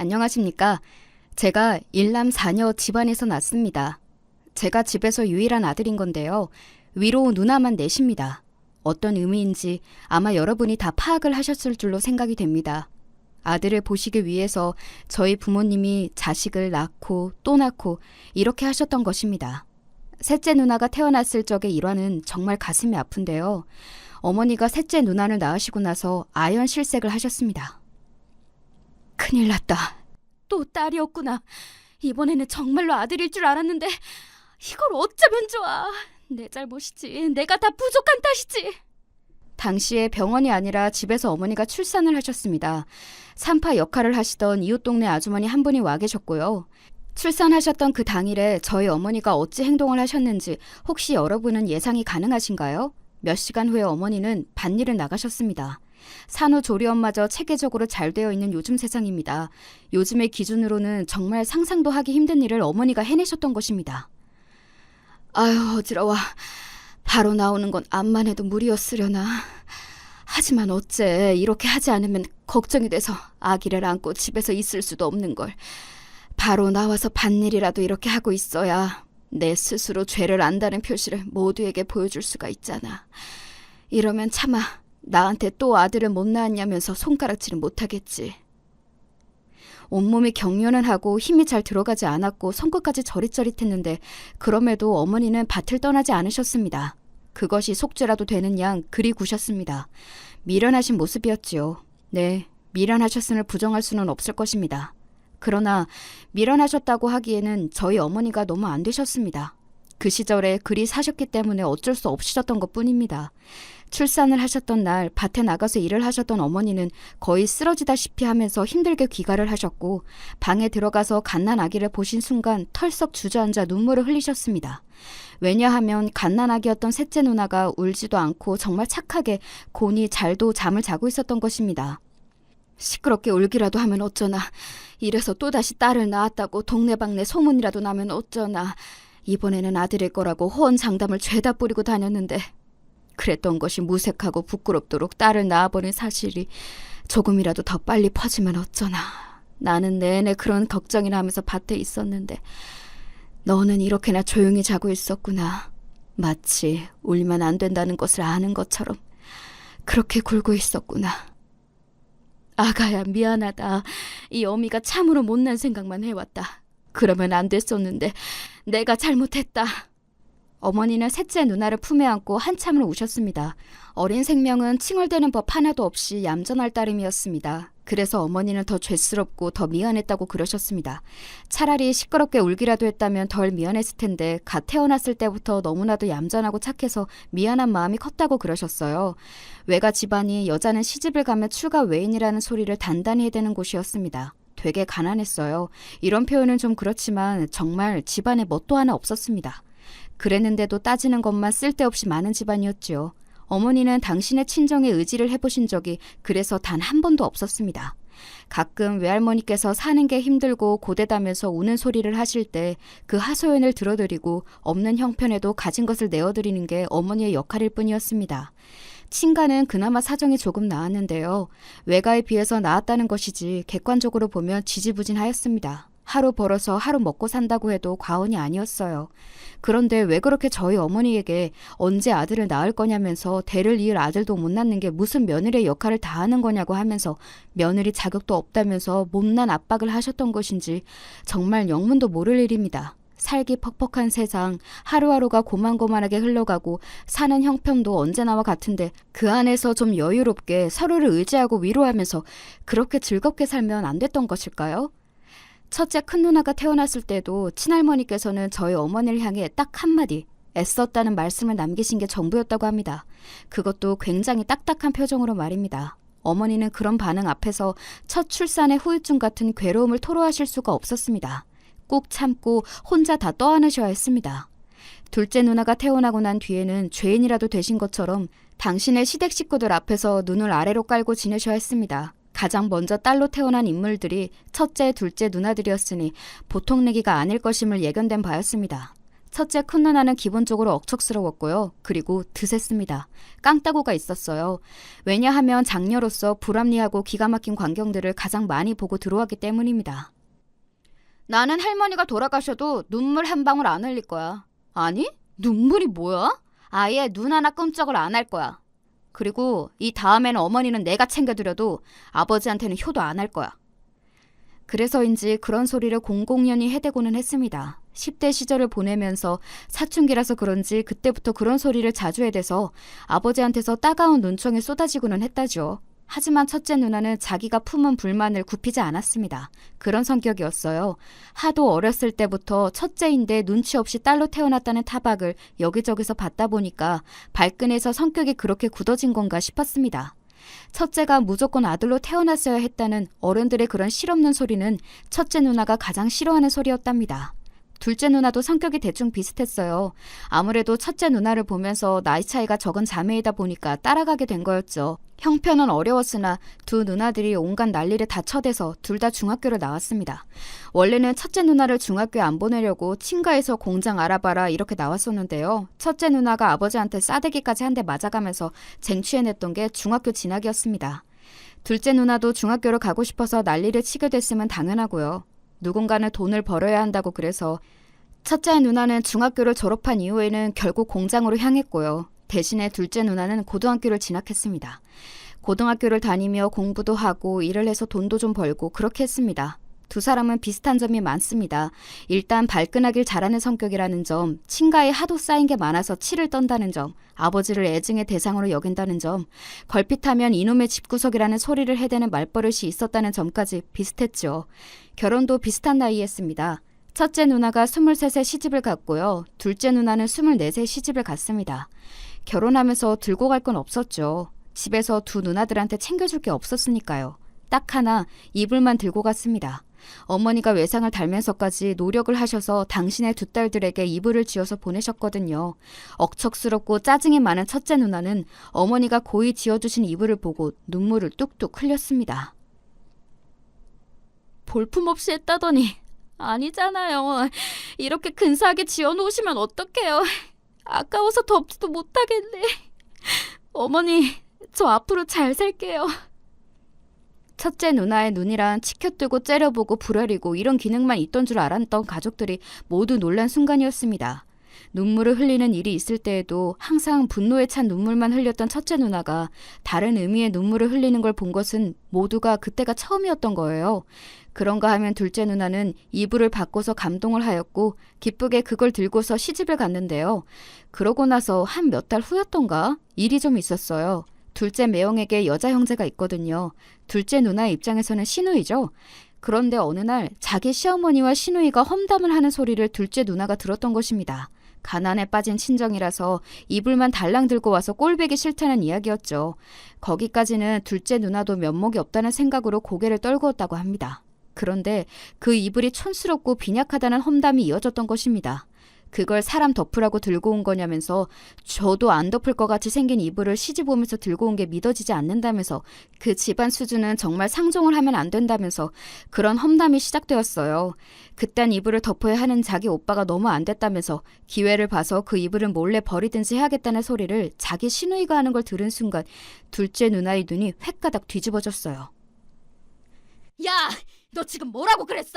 안녕하십니까. 제가 일남 사녀 집안에서 났습니다. 제가 집에서 유일한 아들인 건데요. 위로 누나만 넷입니다. 어떤 의미인지 아마 여러분이 다 파악을 하셨을 줄로 생각이 됩니다. 아들을 보시기 위해서 저희 부모님이 자식을 낳고 또 낳고 이렇게 하셨던 것입니다. 셋째 누나가 태어났을 적의 일화는 정말 가슴이 아픈데요. 어머니가 셋째 누나를 낳으시고 나서 아연 실색을 하셨습니다. 큰일 났다. 또 딸이었구나. 이번에는 정말로 아들일 줄 알았는데 이걸 어쩌면 좋아. 내 잘못이지. 내가 다 부족한 탓이지. 당시에 병원이 아니라 집에서 어머니가 출산을 하셨습니다. 산파 역할을 하시던 이웃 동네 아주머니 한 분이 와 계셨고요. 출산하셨던 그 당일에 저희 어머니가 어찌 행동을 하셨는지 혹시 여러분은 예상이 가능하신가요? 몇 시간 후에 어머니는 밭일을 나가셨습니다. 산후조리원마저 체계적으로 잘 되어 있는 요즘 세상입니다. 요즘의 기준으로는 정말 상상도 하기 힘든 일을 어머니가 해내셨던 것입니다. 아유, 어지러워. 바로 나오는 건 암만 해도 무리였으려나. 하지만 어째 이렇게 하지 않으면 걱정이 돼서 아기를 안고 집에서 있을 수도 없는 걸. 바로 나와서 밭일이라도 이렇게 하고 있어야 내 스스로 죄를 안다는 표시를 모두에게 보여줄 수가 있잖아. 이러면 차마 나한테 또 아들을 못 낳았냐면서 손가락질은 못하겠지. 온몸이 경련은 하고 힘이 잘 들어가지 않았고 손끝까지 저릿저릿했는데 그럼에도 어머니는 밭을 떠나지 않으셨습니다. 그것이 속죄라도 되는 양 그리 구셨습니다. 미련하신 모습이었지요. 네, 미련하셨음을 부정할 수는 없을 것입니다. 그러나 미련하셨다고 하기에는 저희 어머니가 너무 안 되셨습니다. 그 시절에 그리 사셨기 때문에 어쩔 수 없으셨던 것뿐입니다. 출산을 하셨던 날 밭에 나가서 일을 하셨던 어머니는 거의 쓰러지다시피 하면서 힘들게 귀가를 하셨고 방에 들어가서 갓난 아기를 보신 순간 털썩 주저앉아 눈물을 흘리셨습니다. 왜냐하면 갓난 아기였던 셋째 누나가 울지도 않고 정말 착하게 곤히 잘도 잠을 자고 있었던 것입니다. 시끄럽게 울기라도 하면 어쩌나. 이래서 또다시 딸을 낳았다고 동네방네 소문이라도 나면 어쩌나. 이번에는 아들일 거라고 호언장담을 죄다 뿌리고 다녔는데 그랬던 것이 무색하고 부끄럽도록 딸을 낳아버린 사실이 조금이라도 더 빨리 퍼지면 어쩌나. 나는 내내 그런 걱정이나 하면서 밭에 있었는데 너는 이렇게나 조용히 자고 있었구나. 마치 울면 안 된다는 것을 아는 것처럼 그렇게 굴고 있었구나. 아가야, 미안하다. 이 어미가 참으로 못난 생각만 해왔다. 그러면 안 됐었는데 내가 잘못했다. 어머니는 셋째 누나를 품에 안고 한참을 우셨습니다. 어린 생명은 칭얼대는 법 하나도 없이 얌전할 따름이었습니다. 그래서 어머니는 더 죄스럽고 더 미안했다고 그러셨습니다. 차라리 시끄럽게 울기라도 했다면 덜 미안했을 텐데 갓 태어났을 때부터 너무나도 얌전하고 착해서 미안한 마음이 컸다고 그러셨어요. 외가 집안이 여자는 시집을 가면 출가 외인이라는 소리를 단단히 해대는 곳이었습니다. 되게 가난했어요. 이런 표현은 좀 그렇지만 정말 집안에 뭣도 하나 없었습니다. 그랬는데도 따지는 것만 쓸데없이 많은 집안이었지요. 어머니는 당신의 친정에 의지를 해보신 적이 그래서 단 한 번도 없었습니다. 가끔 외할머니께서 사는 게 힘들고 고되다면서 우는 소리를 하실 때 그 하소연을 들어드리고 없는 형편에도 가진 것을 내어드리는 게 어머니의 역할일 뿐이었습니다. 친가는 그나마 사정이 조금 나았는데요. 외가에 비해서 나았다는 것이지 객관적으로 보면 지지부진하였습니다. 하루 벌어서 하루 먹고 산다고 해도 과언이 아니었어요. 그런데 왜 그렇게 저희 어머니에게 언제 아들을 낳을 거냐면서 대를 이을 아들도 못 낳는 게 무슨 며느리의 역할을 다하는 거냐고 하면서 며느리 자격도 없다면서 못난 압박을 하셨던 것인지 정말 영문도 모를 일입니다. 살기 퍽퍽한 세상, 하루하루가 고만고만하게 흘러가고 사는 형편도 언제나와 같은데 그 안에서 좀 여유롭게 서로를 의지하고 위로하면서 그렇게 즐겁게 살면 안 됐던 것일까요? 첫째 큰 누나가 태어났을 때도 친할머니께서는 저희 어머니를 향해 딱 한마디 애썼다는 말씀을 남기신 게 전부였다고 합니다. 그것도 굉장히 딱딱한 표정으로 말입니다. 어머니는 그런 반응 앞에서 첫 출산의 후유증 같은 괴로움을 토로하실 수가 없었습니다. 꾹 참고 혼자 다 떠안으셔야 했습니다. 둘째 누나가 태어나고 난 뒤에는 죄인이라도 되신 것처럼 당신의 시댁 식구들 앞에서 눈을 아래로 깔고 지내셔야 했습니다. 가장 먼저 딸로 태어난 인물들이 첫째, 둘째 누나들이었으니 보통 내기가 아닐 것임을 예견된 바였습니다. 첫째 큰 누나는 기본적으로 억척스러웠고요. 그리고 드셌습니다. 깡따구가 있었어요. 왜냐하면 장녀로서 불합리하고 기가 막힌 광경들을 가장 많이 보고 들어왔기 때문입니다. 나는 할머니가 돌아가셔도 눈물 한 방울 안 흘릴 거야. 아니? 눈물이 뭐야? 아예 눈 하나 끔찍을 안 할 거야. 그리고 이 다음에는 어머니는 내가 챙겨드려도 아버지한테는 효도 안 할 거야. 그래서인지 그런 소리를 공공연히 해대고는 했습니다. 10대 시절을 보내면서 사춘기라서 그런지 그때부터 그런 소리를 자주 해대서 아버지한테서 따가운 눈총이 쏟아지고는 했다죠. 하지만 첫째 누나는 자기가 품은 불만을 굽히지 않았습니다. 그런 성격이었어요. 하도 어렸을 때부터 첫째인데 눈치 없이 딸로 태어났다는 타박을 여기저기서 받다 보니까 발끈해서 성격이 그렇게 굳어진 건가 싶었습니다. 첫째가 무조건 아들로 태어났어야 했다는 어른들의 그런 실없는 소리는 첫째 누나가 가장 싫어하는 소리였답니다. 둘째 누나도 성격이 대충 비슷했어요. 아무래도 첫째 누나를 보면서 나이 차이가 적은 자매이다 보니까 따라가게 된 거였죠. 형편은 어려웠으나 두 누나들이 온갖 난리를 다 쳐대서 둘 다 중학교를 나왔습니다. 원래는 첫째 누나를 중학교에 안 보내려고 친가에서 공장 알아봐라 이렇게 나왔었는데요. 첫째 누나가 아버지한테 싸대기까지 한 대 맞아가면서 쟁취해냈던 게 중학교 진학이었습니다. 둘째 누나도 중학교를 가고 싶어서 난리를 치게 됐으면 당연하고요. 누군가는 돈을 벌어야 한다고 그래서 첫째 누나는 중학교를 졸업한 이후에는 결국 공장으로 향했고요. 대신에 둘째 누나는 고등학교를 진학했습니다. 고등학교를 다니며 공부도 하고 일을 해서 돈도 좀 벌고 그렇게 했습니다. 두 사람은 비슷한 점이 많습니다. 일단 발끈하길 잘하는 성격이라는 점, 친가에 하도 쌓인 게 많아서 치를 떤다는 점, 아버지를 애증의 대상으로 여긴다는 점, 걸핏하면 이놈의 집구석이라는 소리를 해대는 말버릇이 있었다는 점까지 비슷했죠. 결혼도 비슷한 나이에 했습니다. 첫째 누나가 23세 시집을 갔고요. 둘째 누나는 24세 시집을 갔습니다. 결혼하면서 들고 갈 건 없었죠. 집에서 두 누나들한테 챙겨줄 게 없었으니까요. 딱 하나 이불만 들고 갔습니다. 어머니가 외상을 달면서까지 노력을 하셔서 당신의 두 딸들에게 이불을 지어서 보내셨거든요. 억척스럽고 짜증이 많은 첫째 누나는 어머니가 고이 지어주신 이불을 보고 눈물을 뚝뚝 흘렸습니다. 볼품없이 했다더니 아니잖아요. 이렇게 근사하게 지어놓으시면 어떡해요. 아까워서 덮지도 못하겠네. 어머니, 저 앞으로 잘 살게요. 첫째 누나의 눈이란 치켜뜨고 째려보고 불아리고 이런 기능만 있던 줄 알았던 가족들이 모두 놀란 순간이었습니다. 눈물을 흘리는 일이 있을 때에도 항상 분노에 찬 눈물만 흘렸던 첫째 누나가 다른 의미의 눈물을 흘리는 걸 본 것은 모두가 그때가 처음이었던 거예요. 그런가 하면 둘째 누나는 이불을 바꿔서 감동을 하였고 기쁘게 그걸 들고서 시집을 갔는데요. 그러고 나서 한 몇 달 후였던가 일이 좀 있었어요. 둘째 매형에게 여자 형제가 있거든요. 둘째 누나의 입장에서는 시누이죠. 그런데 어느 날 자기 시어머니와 시누이가 험담을 하는 소리를 둘째 누나가 들었던 것입니다. 가난에 빠진 친정이라서 이불만 달랑 들고 와서 꼴보기 싫다는 이야기였죠. 거기까지는 둘째 누나도 면목이 없다는 생각으로 고개를 떨구었다고 합니다. 그런데 그 이불이 촌스럽고 빈약하다는 험담이 이어졌던 것입니다. 그걸 사람 덮으라고 들고 온 거냐면서 저도 안 덮을 것 같이 생긴 이불을 시집 오면서 들고 온 게 믿어지지 않는다면서 그 집안 수준은 정말 상종을 하면 안 된다면서 그런 험담이 시작되었어요. 그딴 이불을 덮어야 하는 자기 오빠가 너무 안 됐다면서 기회를 봐서 그 이불을 몰래 버리든지 해야겠다는 소리를 자기 시누이가 하는 걸 들은 순간 둘째 누나의 눈이 획가닥 뒤집어졌어요. 야! 너 지금 뭐라고 그랬어?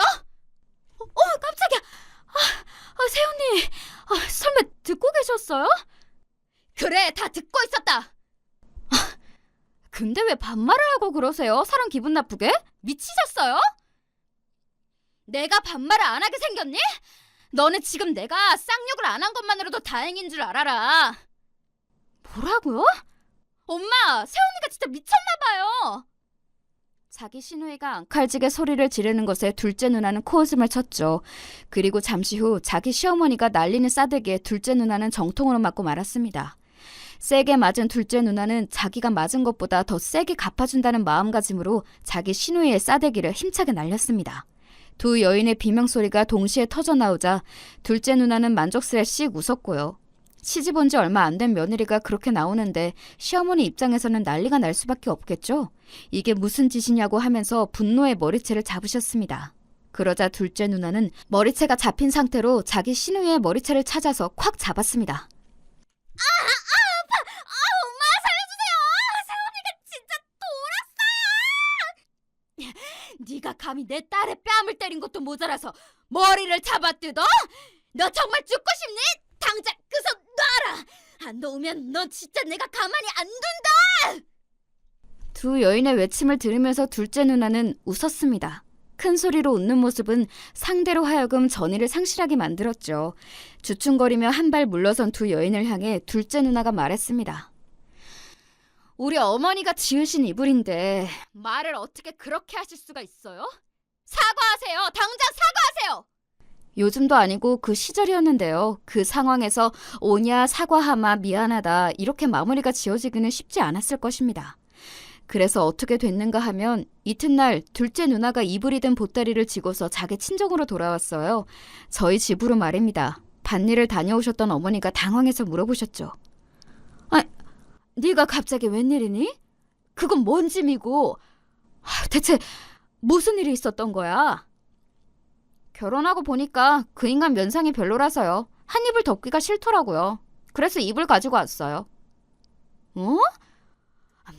깜짝이야! 세훈님, 설마 듣고 계셨어요? 그래, 다 듣고 있었다. 근데 왜 반말을 하고 그러세요? 사람 기분 나쁘게? 미치셨어요? 내가 반말을 안 하게 생겼니? 너는 지금 내가 쌍욕을 안 한 것만으로도 다행인 줄 알아라. 뭐라고요? 엄마, 세훈이가 진짜 미쳤나봐요. 자기 시누이가 앙칼지게 소리를 지르는 것에 둘째 누나는 코웃음을 쳤죠. 그리고 잠시 후 자기 시어머니가 날리는 싸대기에 둘째 누나는 정통으로 맞고 말았습니다. 세게 맞은 둘째 누나는 자기가 맞은 것보다 더 세게 갚아준다는 마음가짐으로 자기 시누이의 싸대기를 힘차게 날렸습니다. 두 여인의 비명소리가 동시에 터져나오자 둘째 누나는 만족스레 씩 웃었고요. 시집 온 지 얼마 안 된 며느리가 그렇게 나오는데 시어머니 입장에서는 난리가 날 수밖에 없겠죠. 이게 무슨 짓이냐고 하면서 분노의 머리채를 잡으셨습니다. 그러자 둘째 누나는 머리채가 잡힌 상태로 자기 신우이의 머리채를 찾아서 콱 잡았습니다. 엄마 살려주세요. 세훈이가 진짜 돌았어요. 네가 감히 내 딸의 뺨을 때린 것도 모자라서 머리를 잡아뜯어? 너 정말 죽고 싶니? 당장 그 손 놔라. 안 놓으면 너 진짜 내가 가만히 안 둔다. 두 여인의 외침을 들으면서 둘째 누나는 웃었습니다. 큰 소리로 웃는 모습은 상대로 하여금 전의를 상실하게 만들었죠. 주춤거리며 한 발 물러선 두 여인을 향해 둘째 누나가 말했습니다. 우리 어머니가 지으신 이불인데 말을 어떻게 그렇게 하실 수가 있어요? 사과하세요. 당장 사과하세요. 요즘도 아니고 그 시절이었는데요. 그 상황에서 오냐 사과하마 미안하다 이렇게 마무리가 지어지기는 쉽지 않았을 것입니다. 그래서 어떻게 됐는가 하면 이튿날 둘째 누나가 이불이 든 보따리를 지고서 자기 친정으로 돌아왔어요. 저희 집으로 말입니다. 밭일을 다녀오셨던 어머니가 당황해서 물어보셨죠. 아, 네가 갑자기 웬일이니? 그건 뭔 짐이고 대체 무슨 일이 있었던 거야? 결혼하고 보니까 그 인간 면상이 별로라서요. 한 이불 덮기가 싫더라고요. 그래서 이불 가지고 왔어요. 어?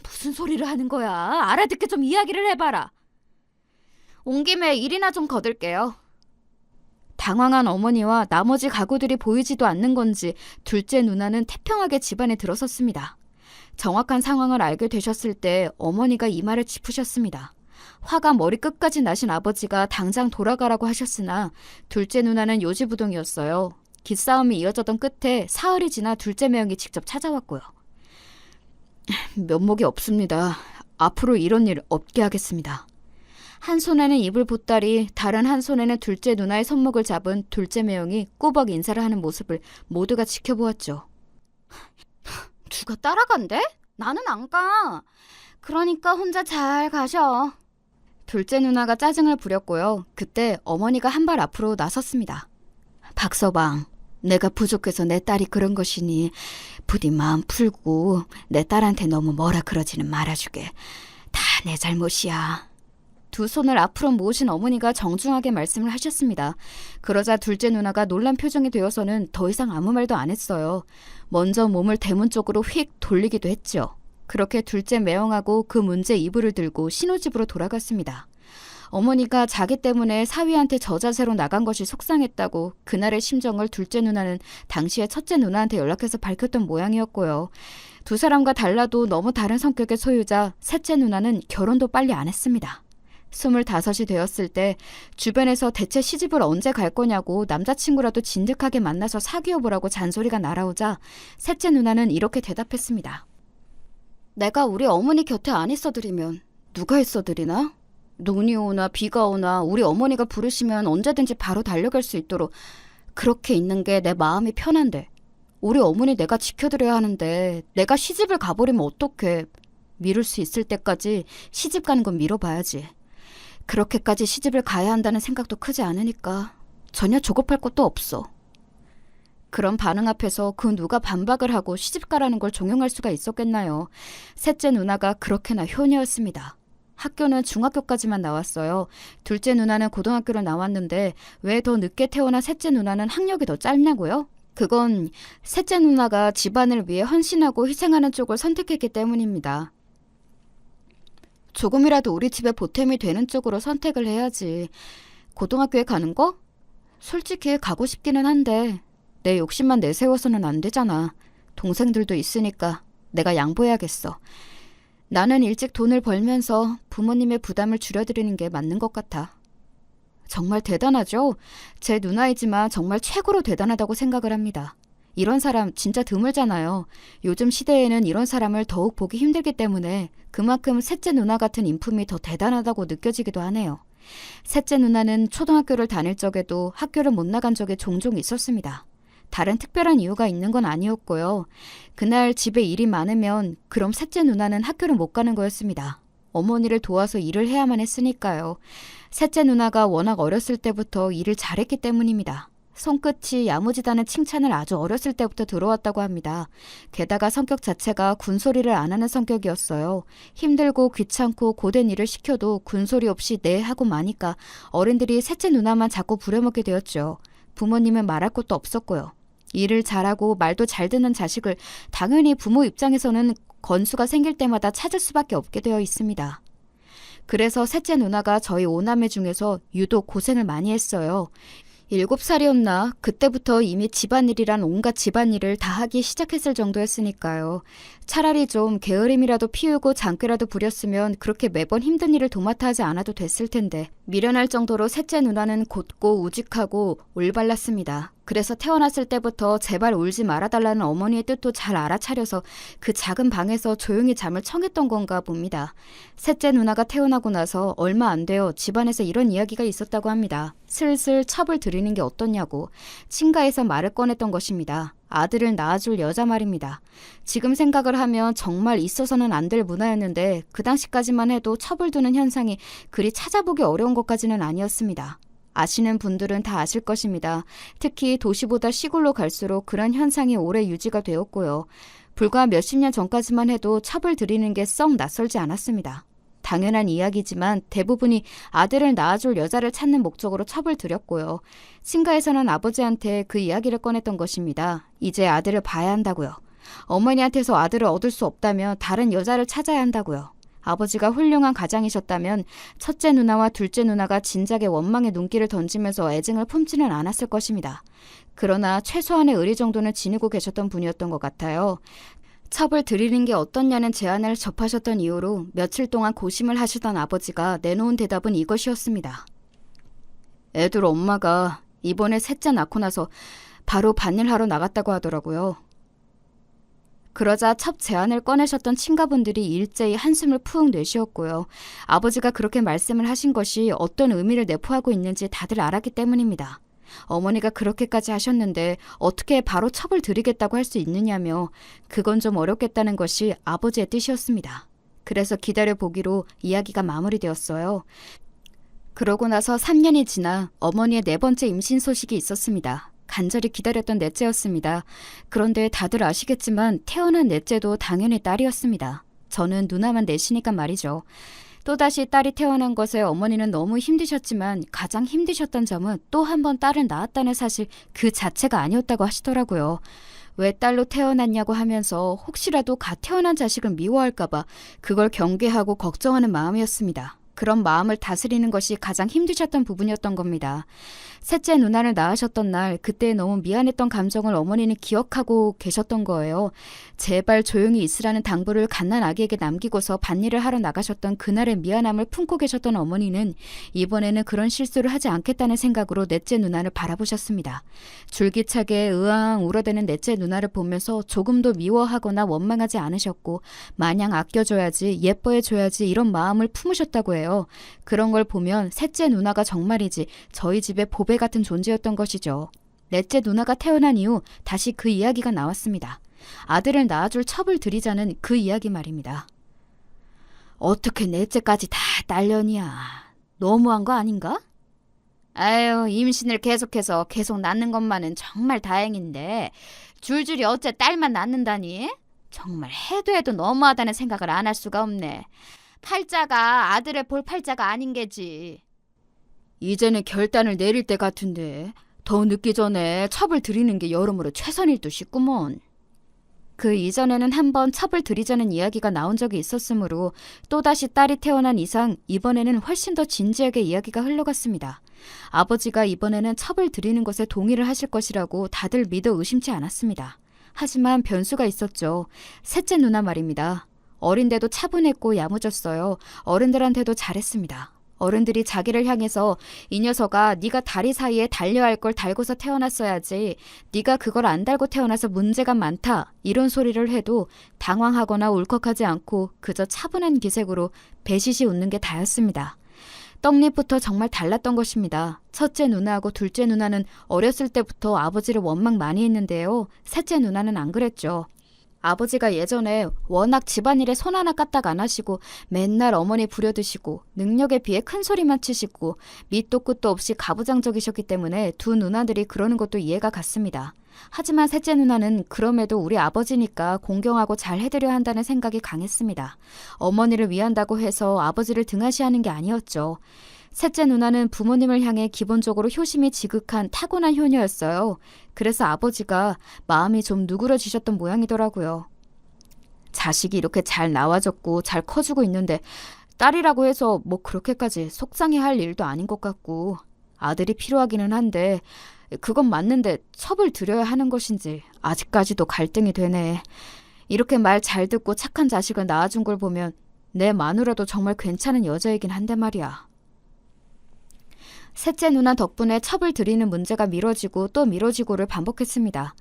무슨 소리를 하는 거야? 알아듣게 좀 이야기를 해봐라. 온 김에 일이나 좀 거둘게요. 당황한 어머니와 나머지 가구들이 보이지도 않는 건지 둘째 누나는 태평하게 집안에 들어섰습니다. 정확한 상황을 알게 되셨을 때 어머니가 이마를 짚으셨습니다. 화가 머리끝까지 나신 아버지가 당장 돌아가라고 하셨으나 둘째 누나는 요지부동이었어요. 기싸움이 이어졌던 끝에 사흘이 지나 둘째 매형이 직접 찾아왔고요. 면목이 없습니다. 앞으로 이런 일 없게 하겠습니다. 한 손에는 이불 보따리, 다른 한 손에는 둘째 누나의 손목을 잡은 둘째 매형이 꾸벅 인사를 하는 모습을 모두가 지켜보았죠. 누가 따라간대? 나는 안 가. 그러니까 혼자 잘 가셔. 둘째 누나가 짜증을 부렸고요. 그때 어머니가 한 발 앞으로 나섰습니다. 박서방, 내가 부족해서 내 딸이 그런 것이니 부디 마음 풀고 내 딸한테 너무 뭐라 그러지는 말아주게. 다 내 잘못이야. 두 손을 앞으로 모으신 어머니가 정중하게 말씀을 하셨습니다. 그러자 둘째 누나가 놀란 표정이 되어서는 더 이상 아무 말도 안 했어요. 먼저 몸을 대문 쪽으로 휙 돌리기도 했죠. 그렇게 둘째 매형하고 그 문제 이불을 들고 신혼집으로 돌아갔습니다. 어머니가 자기 때문에 사위한테 저자세로 나간 것이 속상했다고 그날의 심정을 둘째 누나는 당시에 첫째 누나한테 연락해서 밝혔던 모양이었고요. 두 사람과 달라도 너무 다른 성격의 소유자 셋째 누나는 결혼도 빨리 안 했습니다. 25이 되었을 때 주변에서 대체 시집을 언제 갈 거냐고 남자친구라도 진득하게 만나서 사귀어보라고 잔소리가 날아오자 셋째 누나는 이렇게 대답했습니다. 내가 우리 어머니 곁에 안 있어드리면 누가 있어드리나? 눈이 오나 비가 오나 우리 어머니가 부르시면 언제든지 바로 달려갈 수 있도록 그렇게 있는 게 내 마음이 편한데 우리 어머니 내가 지켜드려야 하는데 내가 시집을 가버리면 어떡해. 미룰 수 있을 때까지 시집 가는 건 미뤄봐야지. 그렇게까지 시집을 가야 한다는 생각도 크지 않으니까 전혀 조급할 것도 없어. 그런 반응 앞에서 그 누가 반박을 하고 시집 가라는 걸 종용할 수가 있었겠나요. 셋째 누나가 그렇게나 효녀였습니다. 학교는 중학교까지만 나왔어요. 둘째 누나는 고등학교를 나왔는데 왜 더 늦게 태어난 셋째 누나는 학력이 더 짧냐고요? 그건 셋째 누나가 집안을 위해 헌신하고 희생하는 쪽을 선택했기 때문입니다. 조금이라도 우리 집에 보탬이 되는 쪽으로 선택을 해야지. 고등학교에 가는 거? 솔직히 가고 싶기는 한데 내 욕심만 내세워서는 안 되잖아. 동생들도 있으니까 내가 양보해야겠어. 나는 일찍 돈을 벌면서 부모님의 부담을 줄여드리는 게 맞는 것 같아. 정말 대단하죠? 제 누나이지만 정말 최고로 대단하다고 생각을 합니다. 이런 사람 진짜 드물잖아요. 요즘 시대에는 이런 사람을 더욱 보기 힘들기 때문에 그만큼 셋째 누나 같은 인품이 더 대단하다고 느껴지기도 하네요. 셋째 누나는 초등학교를 다닐 적에도 학교를 못 나간 적이 종종 있었습니다. 다른 특별한 이유가 있는 건 아니었고요. 그날 집에 일이 많으면 그럼 셋째 누나는 학교를 못 가는 거였습니다. 어머니를 도와서 일을 해야만 했으니까요. 셋째 누나가 워낙 어렸을 때부터 일을 잘했기 때문입니다. 손끝이 야무지다는 칭찬을 아주 어렸을 때부터 들어왔다고 합니다. 게다가 성격 자체가 군소리를 안 하는 성격이었어요. 힘들고 귀찮고 고된 일을 시켜도 군소리 없이 네 하고 마니까 어른들이 셋째 누나만 자꾸 부려먹게 되었죠. 부모님은 말할 것도 없었고요. 일을 잘하고 말도 잘 듣는 자식을 당연히 부모 입장에서는 건수가 생길 때마다 찾을 수밖에 없게 되어 있습니다. 그래서 셋째 누나가 저희 5남매 중에서 유독 고생을 많이 했어요. 7살이었나? 그때부터 이미 집안일이란 온갖 집안일을 다 하기 시작했을 정도였으니까요. 차라리 좀 게으름이라도 피우고 장꾀라도 부렸으면 그렇게 매번 힘든 일을 도맡아 하지 않아도 됐을 텐데 미련할 정도로 셋째 누나는 곧고 우직하고 올발랐습니다. 그래서 태어났을 때부터 제발 울지 말아달라는 어머니의 뜻도 잘 알아차려서 그 작은 방에서 조용히 잠을 청했던 건가 봅니다. 셋째 누나가 태어나고 나서 얼마 안 되어 집안에서 이런 이야기가 있었다고 합니다. 슬슬 첩을 들이는 게 어떻냐고 친가에서 말을 꺼냈던 것입니다. 아들을 낳아줄 여자 말입니다. 지금 생각을 하면 정말 있어서는 안 될 문화였는데 그 당시까지만 해도 첩을 두는 현상이 그리 찾아보기 어려운 것까지는 아니었습니다. 아시는 분들은 다 아실 것입니다. 특히 도시보다 시골로 갈수록 그런 현상이 오래 유지가 되었고요. 불과 몇십 년 전까지만 해도 첩을 들이는 게 썩 낯설지 않았습니다. 당연한 이야기지만 대부분이 아들을 낳아줄 여자를 찾는 목적으로 첩을 들였고요. 친가에서는 아버지한테 그 이야기를 꺼냈던 것입니다. 이제 아들을 봐야 한다고요. 어머니한테서 아들을 얻을 수 없다면 다른 여자를 찾아야 한다고요. 아버지가 훌륭한 가장이셨다면 첫째 누나와 둘째 누나가 진작에 원망의 눈길을 던지면서 애증을 품지는 않았을 것입니다. 그러나 최소한의 의리 정도는 지니고 계셨던 분이었던 것 같아요. 첩을 들이는 게 어떻냐는 제안을 접하셨던 이후로 며칠 동안 고심을 하시던 아버지가 내놓은 대답은 이것이었습니다. 애들 엄마가 이번에 셋째 낳고 나서 바로 밭일하러 나갔다고 하더라고요. 그러자 첩 제안을 꺼내셨던 친가분들이 일제히 한숨을 푹 내쉬었고요. 아버지가 그렇게 말씀을 하신 것이 어떤 의미를 내포하고 있는지 다들 알았기 때문입니다. 어머니가 그렇게까지 하셨는데 어떻게 바로 첩을 들이겠다고 할 수 있느냐며 그건 좀 어렵겠다는 것이 아버지의 뜻이었습니다. 그래서 기다려보기로 이야기가 마무리되었어요. 그러고 나서 3년이 지나 어머니의 4번째 임신 소식이 있었습니다. 간절히 기다렸던 넷째였습니다. 그런데 다들 아시겠지만 태어난 넷째도 당연히 딸이었습니다. 저는 누나만 넷이니까 말이죠. 또다시 딸이 태어난 것에 어머니는 너무 힘드셨지만 가장 힘드셨던 점은 또 한 번 딸을 낳았다는 사실 그 자체가 아니었다고 하시더라고요. 왜 딸로 태어났냐고 하면서 혹시라도 갓 태어난 자식을 미워할까봐 그걸 경계하고 걱정하는 마음이었습니다. 그런 마음을 다스리는 것이 가장 힘드셨던 부분이었던 겁니다. 셋째 누나를 낳으셨던 날 그때 너무 미안했던 감정을 어머니는 기억하고 계셨던 거예요. 제발 조용히 있으라는 당부를 갓난 아기에게 남기고서 밭일을 하러 나가셨던 그날의 미안함을 품고 계셨던 어머니는 이번에는 그런 실수를 하지 않겠다는 생각으로 넷째 누나를 바라보셨습니다. 줄기차게 으앙 울어대는 넷째 누나를 보면서 조금도 미워하거나 원망하지 않으셨고 마냥 아껴줘야지 예뻐해줘야지 이런 마음을 품으셨다고 해요. 그런 걸 보면 셋째 누나가 정말이지 저희 집의 보배 같은 존재였던 것이죠. 넷째 누나가 태어난 이후 다시 그 이야기가 나왔습니다. 아들을 낳아줄 첩을 들이자는 그 이야기 말입니다. 어떻게 넷째까지 다 딸년이야. 너무한 거 아닌가? 아유, 임신을 계속해서 계속 낳는 것만은 정말 다행인데 줄줄이 어째 딸만 낳는다니? 정말 해도 너무하다는 생각을 안 할 수가 없네. 팔자가 아들을 볼 팔자가 아닌 게지. 이제는 결단을 내릴 때 같은데 더 늦기 전에 첩을 들이는 게 여러모로 최선일 듯 싶구먼. 그 이전에는 한번 첩을 들이자는 이야기가 나온 적이 있었으므로 또다시 딸이 태어난 이상 이번에는 훨씬 더 진지하게 이야기가 흘러갔습니다. 아버지가 이번에는 첩을 들이는 것에 동의를 하실 것이라고 다들 믿어 의심치 않았습니다. 하지만 변수가 있었죠. 셋째 누나 말입니다. 어린데도 차분했고 야무졌어요. 어른들한테도 잘했습니다. 어른들이 자기를 향해서 이 녀석아 네가 다리 사이에 달려야 할 걸 달고서 태어났어야지. 네가 그걸 안 달고 태어나서 문제가 많다. 이런 소리를 해도 당황하거나 울컥하지 않고 그저 차분한 기색으로 배시시 웃는 게 다였습니다. 떡잎부터 정말 달랐던 것입니다. 첫째 누나하고 둘째 누나는 어렸을 때부터 아버지를 원망 많이 했는데요. 셋째 누나는 안 그랬죠. 아버지가 예전에 워낙 집안일에 손 하나 까딱 안 하시고 맨날 어머니 부려드시고 능력에 비해 큰 소리만 치시고 밑도 끝도 없이 가부장적이셨기 때문에 두 누나들이 그러는 것도 이해가 갔습니다. 하지만 셋째 누나는 그럼에도 우리 아버지니까 공경하고 잘 해드려야 한다는 생각이 강했습니다. 어머니를 위한다고 해서 아버지를 등한시하는 게 아니었죠. 셋째 누나는 부모님을 향해 기본적으로 효심이 지극한 타고난 효녀였어요. 그래서 아버지가 마음이 좀 누그러지셨던 모양이더라고요. 자식이 이렇게 잘 나와줬고 잘 커주고 있는데 딸이라고 해서 뭐 그렇게까지 속상해할 일도 아닌 것 같고 아들이 필요하기는 한데 그건 맞는데 첩을 들여야 하는 것인지 아직까지도 갈등이 되네. 이렇게 말 잘 듣고 착한 자식을 낳아준 걸 보면 내 마누라도 정말 괜찮은 여자이긴 한데 말이야. 셋째 누나 덕분에 첩을 들이는 문제가 미뤄지고 또 미뤄지고를 반복했습니다.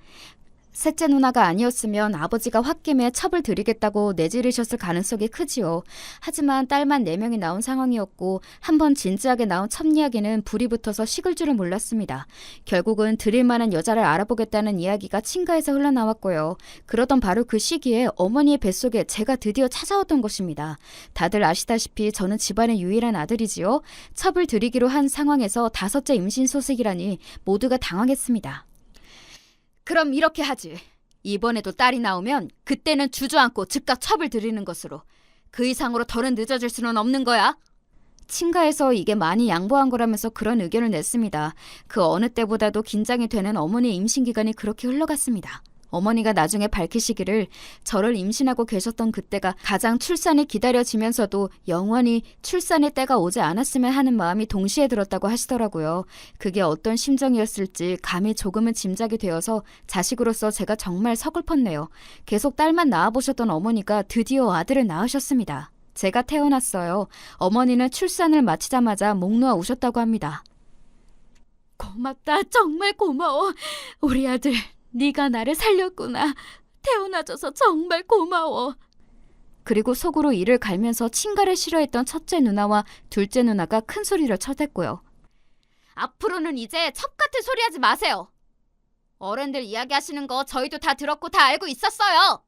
셋째 누나가 아니었으면 아버지가 홧김에 첩을 들이겠다고 내지르셨을 가능성이 크지요. 하지만 딸만 4명이 나온 상황이었고 한번 진지하게 나온 첩 이야기는 불이 붙어서 식을 줄을 몰랐습니다. 결국은 들일 만한 여자를 알아보겠다는 이야기가 친가에서 흘러나왔고요. 그러던 바로 그 시기에 어머니의 뱃속에 제가 드디어 찾아왔던 것입니다. 다들 아시다시피 저는 집안의 유일한 아들이지요. 첩을 들이기로 한 상황에서 5째 임신 소식이라니 모두가 당황했습니다. 그럼 이렇게 하지. 이번에도 딸이 나오면 그때는 주저앉고 즉각 첩을 들이는 것으로. 그 이상으로 더는 늦어질 수는 없는 거야. 친가에서 이게 많이 양보한 거라면서 그런 의견을 냈습니다. 그 어느 때보다도 긴장이 되는 어머니의 임신 기간이 그렇게 흘러갔습니다. 어머니가 나중에 밝히시기를 저를 임신하고 계셨던 그때가 가장 출산이 기다려지면서도 영원히 출산의 때가 오지 않았으면 하는 마음이 동시에 들었다고 하시더라고요. 그게 어떤 심정이었을지 감히 조금은 짐작이 되어서 자식으로서 제가 정말 서글펐네요. 계속 딸만 낳아보셨던 어머니가 드디어 아들을 낳으셨습니다. 제가 태어났어요. 어머니는 출산을 마치자마자 목 놓아 우셨다고 합니다. 고맙다. 정말 고마워. 우리 아들. 네가 나를 살렸구나. 태어나줘서 정말 고마워. 그리고 속으로 이를 갈면서 친가를 싫어했던 첫째 누나와 둘째 누나가 큰 소리를 쳐댔고요. 앞으로는 이제 첩 같은 소리 하지 마세요. 어른들 이야기하시는 거 저희도 다 들었고 다 알고 있었어요.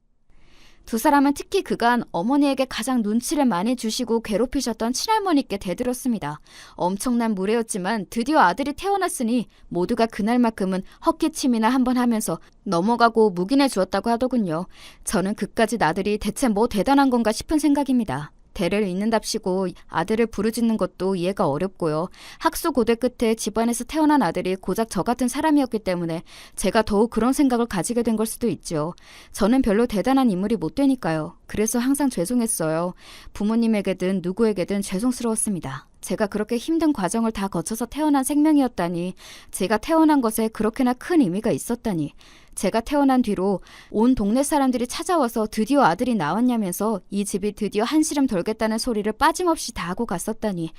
두 사람은 특히 그간 어머니에게 가장 눈치를 많이 주시고 괴롭히셨던 친할머니께 대들었습니다. 엄청난 무례였지만 드디어 아들이 태어났으니 모두가 그날만큼은 헛기침이나 한번 하면서 넘어가고 묵인해 주었다고 하더군요. 저는 그까짓 아들이 대체 뭐 대단한 건가 싶은 생각입니다. 대를 잇는답시고 아들을 부르짖는 것도 이해가 어렵고요. 학수고대 끝에 집안에서 태어난 아들이 고작 저 같은 사람이었기 때문에 제가 더욱 그런 생각을 가지게 된 걸 수도 있죠. 저는 별로 대단한 인물이 못 되니까요. 그래서 항상 죄송했어요. 부모님에게든 누구에게든 죄송스러웠습니다. 제가 그렇게 힘든 과정을 다 거쳐서 태어난 생명이었다니, 제가 태어난 것에 그렇게나 큰 의미가 있었다니, 제가 태어난 뒤로 온 동네 사람들이 찾아와서 드디어 아들이 나왔냐면서 이 집이 드디어 한시름 돌겠다는 소리를 빠짐없이 다 하고 갔었다니,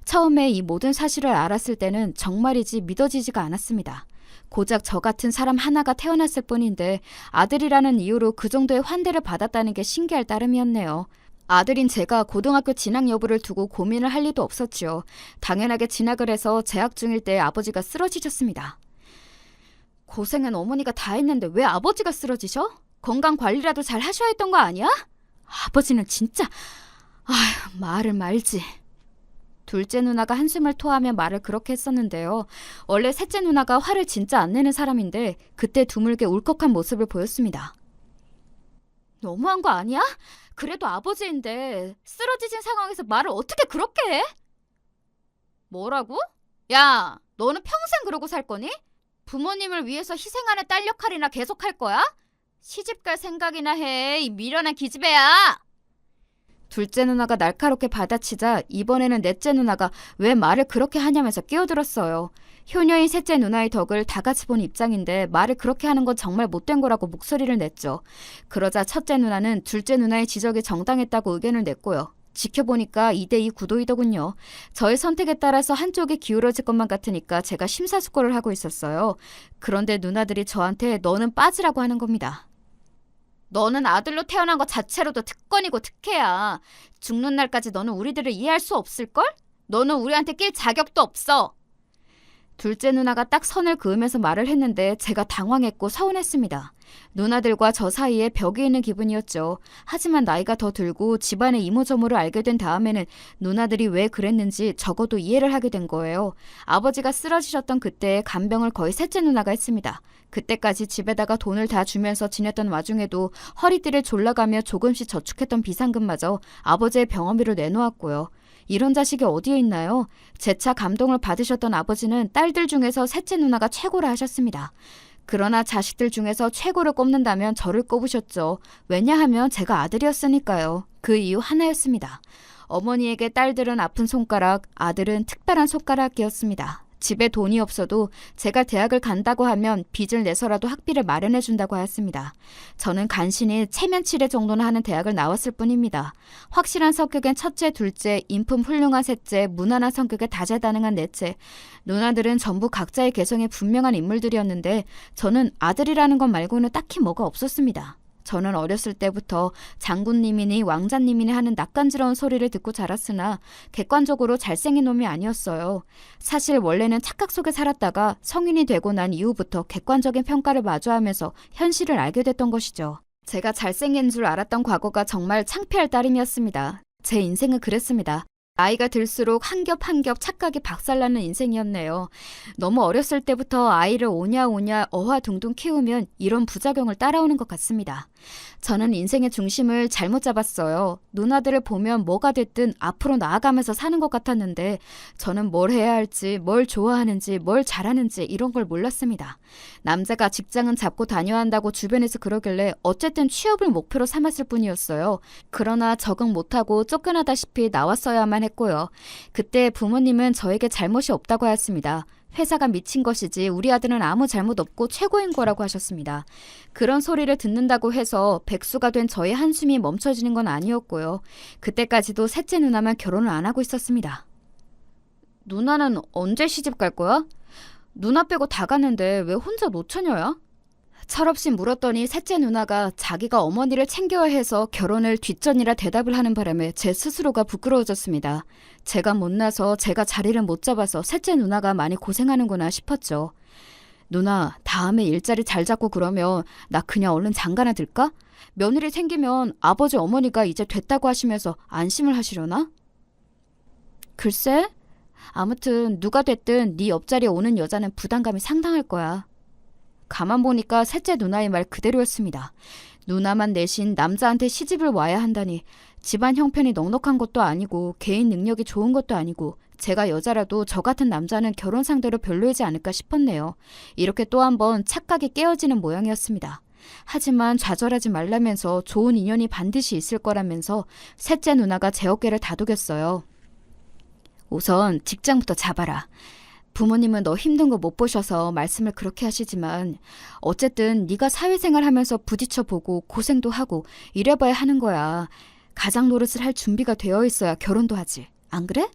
처음에 이 모든 사실을 알았을 때는 정말이지 믿어지지가 않았습니다. 고작 저 같은 사람 하나가 태어났을 뿐인데 아들이라는 이유로 그 정도의 환대를 받았다는 게 신기할 따름이었네요. 아들인 제가 고등학교 진학 여부를 두고 고민을 할 리도 없었지요. 당연하게 진학을 해서 재학 중일 때 아버지가 쓰러지셨습니다. 고생은 어머니가 다 했는데 왜 아버지가 쓰러지셔? 건강관리라도 잘 하셔야 했던 거 아니야? 아버지는 진짜... 아휴, 말을 말지. 둘째 누나가 한숨을 토하며 말을 그렇게 했었는데요. 원래 셋째 누나가 화를 진짜 안 내는 사람인데 그때 드물게 울컥한 모습을 보였습니다. 너무한 거 아니야? 그래도 아버지인데 쓰러지신 상황에서 말을 어떻게 그렇게 해? 뭐라고? 야, 너는 평생 그러고 살 거니? 부모님을 위해서 희생하는 딸 역할이나 계속할 거야? 시집갈 생각이나 해, 이 미련한 기집애야. 둘째 누나가 날카롭게 받아치자 이번에는 넷째 누나가 왜 말을 그렇게 하냐면서 끼어들었어요. 효녀인 셋째 누나의 덕을 다 같이 본 입장인데 말을 그렇게 하는 건 정말 못된 거라고 목소리를 냈죠. 그러자 첫째 누나는 둘째 누나의 지적이 정당했다고 의견을 냈고요. 지켜보니까 2대2 구도이더군요. 저의 선택에 따라서 한쪽이 기울어질 것만 같으니까 제가 심사숙고를 하고 있었어요. 그런데 누나들이 저한테 너는 빠지라고 하는 겁니다. 너는 아들로 태어난 것 자체로도 특권이고 특혜야. 죽는 날까지 너는 우리들을 이해할 수 없을걸? 너는 우리한테 낄 자격도 없어. 둘째 누나가 딱 선을 그으면서 말을 했는데 제가 당황했고 서운했습니다. 누나들과 저 사이에 벽이 있는 기분이었죠. 하지만 나이가 더 들고 집안의 이모저모를 알게 된 다음에는 누나들이 왜 그랬는지 적어도 이해를 하게 된 거예요. 아버지가 쓰러지셨던 그때 간병을 거의 셋째 누나가 했습니다. 그때까지 집에다가 돈을 다 주면서 지냈던 와중에도 허리띠를 졸라가며 조금씩 저축했던 비상금마저 아버지의 병원비로 내놓았고요. 이런 자식이 어디에 있나요? 재차 감동을 받으셨던 아버지는 딸들 중에서 셋째 누나가 최고라 하셨습니다. 그러나 자식들 중에서 최고를 꼽는다면 저를 꼽으셨죠. 왜냐하면 제가 아들이었으니까요. 그 이유 하나였습니다. 어머니에게 딸들은 아픈 손가락, 아들은 특별한 손가락이었습니다. 집에 돈이 없어도 제가 대학을 간다고 하면 빚을 내서라도 학비를 마련해 준다고 하였습니다. 저는 간신히 체면치레 정도는 하는 대학을 나왔을 뿐입니다. 확실한 성격엔 첫째, 둘째, 인품 훌륭한 셋째, 무난한 성격에 다재다능한 넷째. 누나들은 전부 각자의 개성에 분명한 인물들이었는데 저는 아들이라는 것 말고는 딱히 뭐가 없었습니다. 저는 어렸을 때부터 장군님이니 왕자님이니 하는 낯간지러운 소리를 듣고 자랐으나 객관적으로 잘생긴 놈이 아니었어요. 사실 원래는 착각 속에 살았다가 성인이 되고 난 이후부터 객관적인 평가를 마주하면서 현실을 알게 됐던 것이죠. 제가 잘생긴 줄 알았던 과거가 정말 창피할 따름이었습니다. 제 인생은 그랬습니다. 나이가 들수록 한 겹 한 겹 착각이 박살나는 인생이었네요. 너무 어렸을 때부터 아이를 오냐오냐 어화둥둥 키우면 이런 부작용을 따라오는 것 같습니다. 저는 인생의 중심을 잘못 잡았어요. 누나들을 보면 뭐가 됐든 앞으로 나아가면서 사는 것 같았는데 저는 뭘 해야 할지, 뭘 좋아하는지, 뭘 잘하는지 이런 걸 몰랐습니다. 남자가 직장은 잡고 다녀야 한다고 주변에서 그러길래 어쨌든 취업을 목표로 삼았을 뿐이었어요. 그러나 적응 못하고 쫓겨나다시피 나왔어야만 했고요. 그때 부모님은 저에게 잘못이 없다고 하였습니다. 회사가 미친 것이지 우리 아들은 아무 잘못 없고 최고인 거라고 하셨습니다. 그런 소리를 듣는다고 해서 백수가 된 저의 한숨이 멈춰지는 건 아니었고요. 그때까지도 셋째 누나만 결혼을 안 하고 있었습니다. 누나는 언제 시집 갈 거야? 누나 빼고 다 갔는데 왜 혼자 노처녀야? 철없이 물었더니 셋째 누나가 자기가 어머니를 챙겨야 해서 결혼을 뒷전이라 대답을 하는 바람에 제 스스로가 부끄러워졌습니다. 제가 못나서 제가 자리를 못 잡아서 셋째 누나가 많이 고생하는구나 싶었죠. 누나, 다음에 일자리 잘 잡고 그러면 나 그냥 얼른 장가나 들까? 며느리 생기면 아버지 어머니가 이제 됐다고 하시면서 안심을 하시려나? 글쎄, 아무튼 누가 됐든 네 옆자리에 오는 여자는 부담감이 상당할 거야. 가만 보니까 셋째 누나의 말 그대로였습니다. 누나만 내신 남자한테 시집을 와야 한다니 집안 형편이 넉넉한 것도 아니고 개인 능력이 좋은 것도 아니고 제가 여자라도 저 같은 남자는 결혼 상대로 별로이지 않을까 싶었네요. 이렇게 또 한 번 착각이 깨어지는 모양이었습니다. 하지만 좌절하지 말라면서 좋은 인연이 반드시 있을 거라면서 셋째 누나가 제 어깨를 다독였어요. 우선 직장부터 잡아라. 부모님은 너 힘든 거 못 보셔서 말씀을 그렇게 하시지만 어쨌든 네가 사회생활 하면서 부딪혀보고 고생도 하고 이래봐야 하는 거야. 가장 노릇을 할 준비가 되어 있어야 결혼도 하지. 안 그래?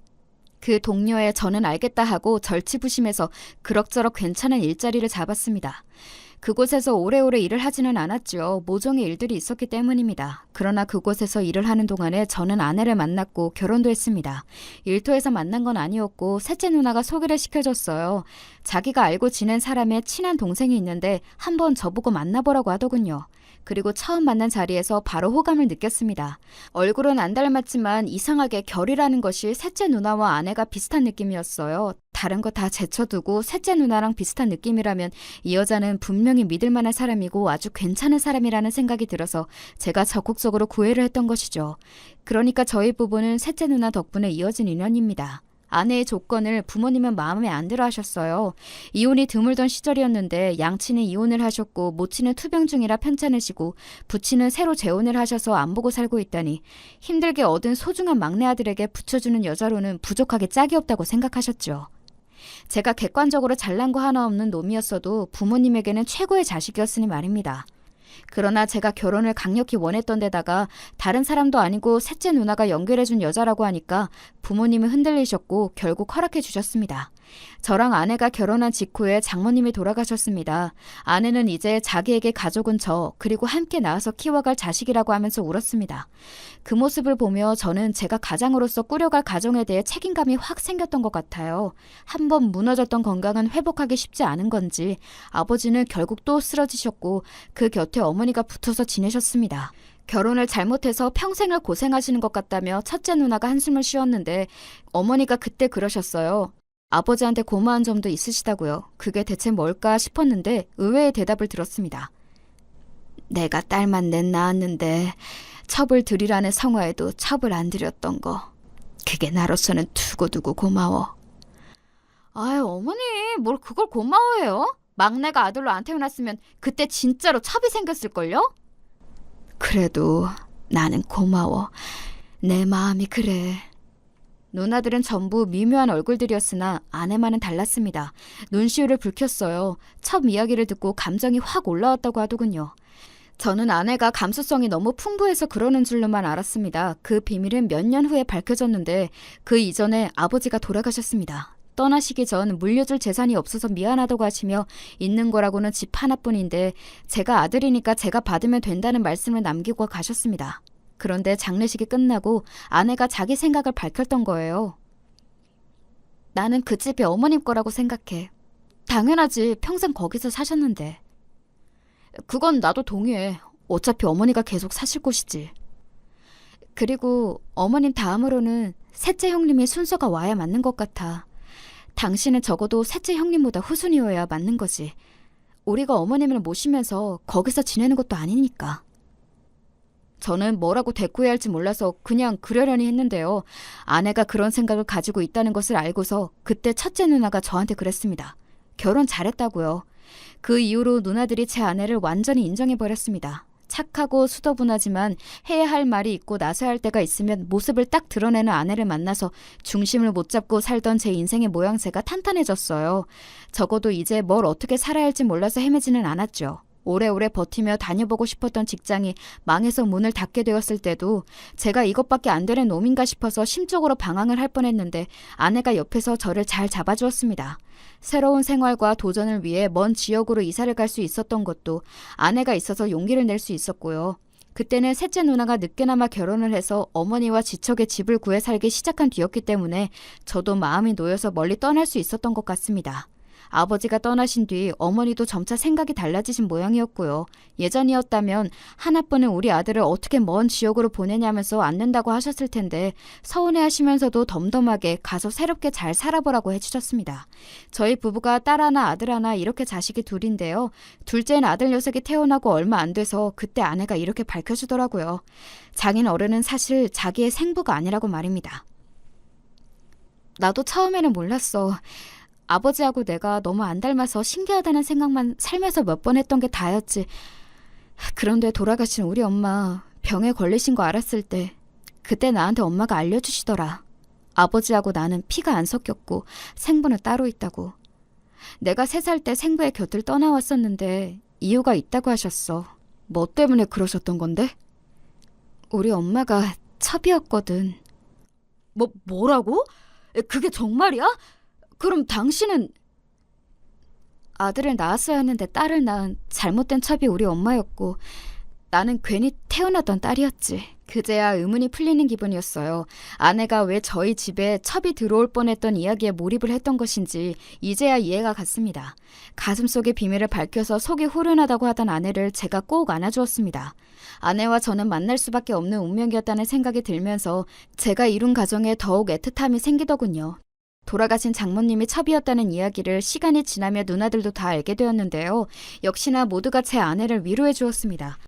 그 동료의 저는 알겠다 하고 절치부심해서 그럭저럭 괜찮은 일자리를 잡았습니다. 그곳에서 오래오래 일을 하지는 않았죠. 모종의 일들이 있었기 때문입니다. 그러나 그곳에서 일을 하는 동안에 저는 아내를 만났고 결혼도 했습니다. 일터에서 만난 건 아니었고 셋째 누나가 소개를 시켜줬어요. 자기가 알고 지낸 사람의 친한 동생이 있는데 한번 저보고 만나보라고 하더군요. 그리고 처음 만난 자리에서 바로 호감을 느꼈습니다. 얼굴은 안 닮았지만 이상하게 결이라는 것이 셋째 누나와 아내가 비슷한 느낌이었어요. 다른 거 다 제쳐두고 셋째 누나랑 비슷한 느낌이라면 이 여자는 분명히 믿을 만한 사람이고 아주 괜찮은 사람이라는 생각이 들어서 제가 적극적으로 구애를 했던 것이죠. 그러니까 저희 부부는 셋째 누나 덕분에 이어진 인연입니다. 아내의 조건을 부모님은 마음에 안 들어 하셨어요. 이혼이 드물던 시절이었는데 양치는 이혼을 하셨고 모치는 투병 중이라 편찮으시고 부치는 새로 재혼을 하셔서 안 보고 살고 있다니 힘들게 얻은 소중한 막내 아들에게 붙여주는 여자로는 부족하게 짝이 없다고 생각하셨죠. 제가 객관적으로 잘난 거 하나 없는 놈이었어도 부모님에게는 최고의 자식이었으니 말입니다. 그러나 제가 결혼을 강력히 원했던 데다가 다른 사람도 아니고 셋째 누나가 연결해준 여자라고 하니까 부모님은 흔들리셨고 결국 허락해 주셨습니다. 저랑 아내가 결혼한 직후에 장모님이 돌아가셨습니다. 아내는 이제 자기에게 가족은 저, 그리고 함께 낳아서 키워갈 자식이라고 하면서 울었습니다. 그 모습을 보며 저는 제가 가장으로서 꾸려갈 가정에 대해 책임감이 확 생겼던 것 같아요. 한번 무너졌던 건강은 회복하기 쉽지 않은 건지 아버지는 결국 또 쓰러지셨고 그 곁에 어머니가 붙어서 지내셨습니다. 결혼을 잘못해서 평생을 고생하시는 것 같다며 첫째 누나가 한숨을 쉬었는데 어머니가 그때 그러셨어요. 아버지한테 고마운 점도 있으시다고요. 그게 대체 뭘까 싶었는데 의외의 대답을 들었습니다. 내가 딸만 넷 낳았는데 첩을 드리라는 성화에도 첩을 안 드렸던 거. 그게 나로서는 두고두고 고마워. 아유 어머니 뭘 그걸 고마워해요? 막내가 아들로 안 태어났으면 그때 진짜로 첩이 생겼을걸요? 그래도 나는 고마워. 내 마음이 그래. 누나들은 전부 미묘한 얼굴들이었으나 아내만은 달랐습니다. 눈시울을 붉혔어요. 첩 이야기를 듣고 감정이 확 올라왔다고 하더군요. 저는 아내가 감수성이 너무 풍부해서 그러는 줄로만 알았습니다. 그 비밀은 몇 년 후에 밝혀졌는데 그 이전에 아버지가 돌아가셨습니다. 떠나시기 전 물려줄 재산이 없어서 미안하다고 하시며 있는 거라고는 집 하나뿐인데 제가 아들이니까 제가 받으면 된다는 말씀을 남기고 가셨습니다. 그런데 장례식이 끝나고 아내가 자기 생각을 밝혔던 거예요. 나는 그 집이 어머님 거라고 생각해. 당연하지. 평생 거기서 사셨는데. 그건 나도 동의해. 어차피 어머니가 계속 사실 곳이지. 그리고 어머님 다음으로는 셋째 형님이 순서가 와야 맞는 것 같아. 당신은 적어도 셋째 형님보다 후순위여야 맞는 거지. 우리가 어머님을 모시면서 거기서 지내는 것도 아니니까. 저는 뭐라고 대꾸해야 할지 몰라서 그냥 그러려니 했는데요. 아내가 그런 생각을 가지고 있다는 것을 알고서 그때 첫째 누나가 저한테 그랬습니다. 결혼 잘했다고요. 그 이후로 누나들이 제 아내를 완전히 인정해버렸습니다. 착하고 수더분하지만 해야 할 말이 있고 나서야 할 때가 있으면 모습을 딱 드러내는 아내를 만나서 중심을 못 잡고 살던 제 인생의 모양새가 탄탄해졌어요. 적어도 이제 뭘 어떻게 살아야 할지 몰라서 헤매지는 않았죠. 오래오래 버티며 다녀보고 싶었던 직장이 망해서 문을 닫게 되었을 때도 제가 이것밖에 안 되는 놈인가 싶어서 심적으로 방황을 할 뻔했는데 아내가 옆에서 저를 잘 잡아주었습니다. 새로운 생활과 도전을 위해 먼 지역으로 이사를 갈 수 있었던 것도 아내가 있어서 용기를 낼 수 있었고요. 그때는 셋째 누나가 늦게나마 결혼을 해서 어머니와 지척에 집을 구해 살기 시작한 뒤였기 때문에 저도 마음이 놓여서 멀리 떠날 수 있었던 것 같습니다. 아버지가 떠나신 뒤 어머니도 점차 생각이 달라지신 모양이었고요. 예전이었다면 하나뿐인 우리 아들을 어떻게 먼 지역으로 보내냐면서 안 된다고 하셨을 텐데 서운해하시면서도 덤덤하게 가서 새롭게 잘 살아보라고 해주셨습니다. 저희 부부가 딸 하나 아들 하나 이렇게 자식이 둘인데요. 둘째는 아들 녀석이 태어나고 얼마 안 돼서 그때 아내가 이렇게 밝혀주더라고요. 장인 어른은 사실 자기의 생부가 아니라고 말입니다. 나도 처음에는 몰랐어. 아버지하고 내가 너무 안 닮아서 신기하다는 생각만 살면서 몇 번 했던 게 다였지. 그런데 돌아가신 우리 엄마 병에 걸리신 거 알았을 때 그때 나한테 엄마가 알려주시더라. 아버지하고 나는 피가 안 섞였고 생부는 따로 있다고. 내가 3살 때 생부의 곁을 떠나왔었는데 이유가 있다고 하셨어. 뭐 때문에 그러셨던 건데? 우리 엄마가 첩이었거든. 뭐라고? 그게 정말이야? 그럼 당신은 아들을 낳았어야 했는데 딸을 낳은 잘못된 첩이 우리 엄마였고 나는 괜히 태어났던 딸이었지. 그제야 의문이 풀리는 기분이었어요. 아내가 왜 저희 집에 첩이 들어올 뻔했던 이야기에 몰입을 했던 것인지 이제야 이해가 갔습니다. 가슴속의 비밀을 밝혀서 속이 후련하다고 하던 아내를 제가 꼭 안아주었습니다. 아내와 저는 만날 수밖에 없는 운명이었다는 생각이 들면서 제가 이룬 가정에 더욱 애틋함이 생기더군요. 돌아가신 장모님이 첩이었다는 이야기를 시간이 지나며 누나들도 다 알게 되었는데요. 역시나 모두가 제 아내를 위로해 주었습니다.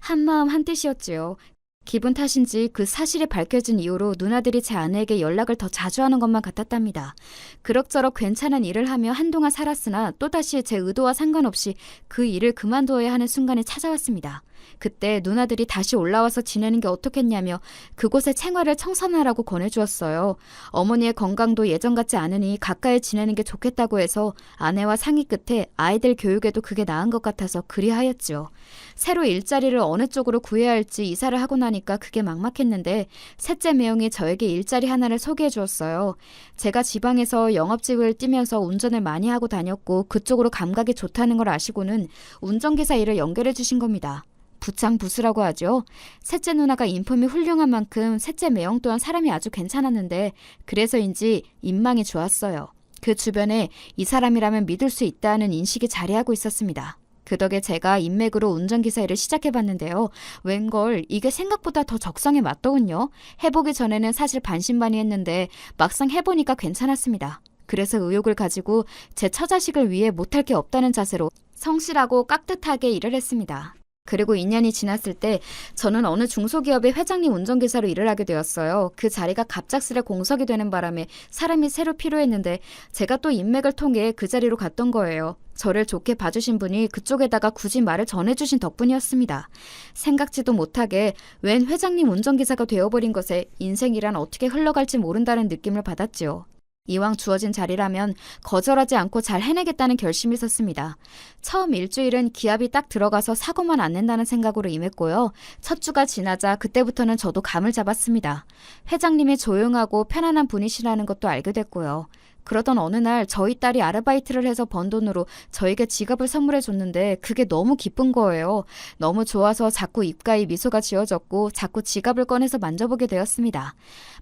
한마음 한뜻이었지요. 기분 탓인지 그 사실이 밝혀진 이후로 누나들이 제 아내에게 연락을 더 자주 하는 것만 같았답니다. 그럭저럭 괜찮은 일을 하며 한동안 살았으나 또다시 제 의도와 상관없이 그 일을 그만두어야 하는 순간이 찾아왔습니다. 그때 누나들이 다시 올라와서 지내는 게 어떻겠냐며 그곳의 생활을 청산하라고 권해주었어요. 어머니의 건강도 예전 같지 않으니 가까이 지내는 게 좋겠다고 해서 아내와 상의 끝에 아이들 교육에도 그게 나은 것 같아서 그리하였지요. 새로 일자리를 어느 쪽으로 구해야 할지 이사를 하고 나니까 그게 막막했는데 셋째 매형이 저에게 일자리 하나를 소개해 주었어요. 제가 지방에서 영업직을 뛰면서 운전을 많이 하고 다녔고 그쪽으로 감각이 좋다는 걸 아시고는 운전기사 일을 연결해 주신 겁니다. 부창부수라고 하죠. 셋째 누나가 인품이 훌륭한 만큼 셋째 매형 또한 사람이 아주 괜찮았는데 그래서인지 인망이 좋았어요. 그 주변에 이 사람이라면 믿을 수 있다는 인식이 자리하고 있었습니다. 그 덕에 제가 인맥으로 운전기사 일을 시작해봤는데요. 웬걸 이게 생각보다 더 적성에 맞더군요. 해보기 전에는 사실 반신반의했는데 막상 해보니까 괜찮았습니다. 그래서 의욕을 가지고 제 처자식을 위해 못할 게 없다는 자세로 성실하고 깍듯하게 일을 했습니다. 그리고 2년이 지났을 때 저는 어느 중소기업의 회장님 운전기사로 일을 하게 되었어요. 그 자리가 갑작스레 공석이 되는 바람에 사람이 새로 필요했는데 제가 또 인맥을 통해 그 자리로 갔던 거예요. 저를 좋게 봐주신 분이 그쪽에다가 굳이 말을 전해주신 덕분이었습니다. 생각지도 못하게 웬 회장님 운전기사가 되어버린 것에 인생이란 어떻게 흘러갈지 모른다는 느낌을 받았지요. 이왕 주어진 자리라면 거절하지 않고 잘 해내겠다는 결심이 있었습니다. 처음 일주일은 기합이 딱 들어가서 사고만 안 낸다는 생각으로 임했고요. 첫 주가 지나자 그때부터는 저도 감을 잡았습니다. 회장님이 조용하고 편안한 분이시라는 것도 알게 됐고요. 그러던 어느 날 저희 딸이 아르바이트를 해서 번 돈으로 저에게 지갑을 선물해 줬는데 그게 너무 기쁜 거예요. 너무 좋아서 자꾸 입가에 미소가 지어졌고 자꾸 지갑을 꺼내서 만져보게 되었습니다.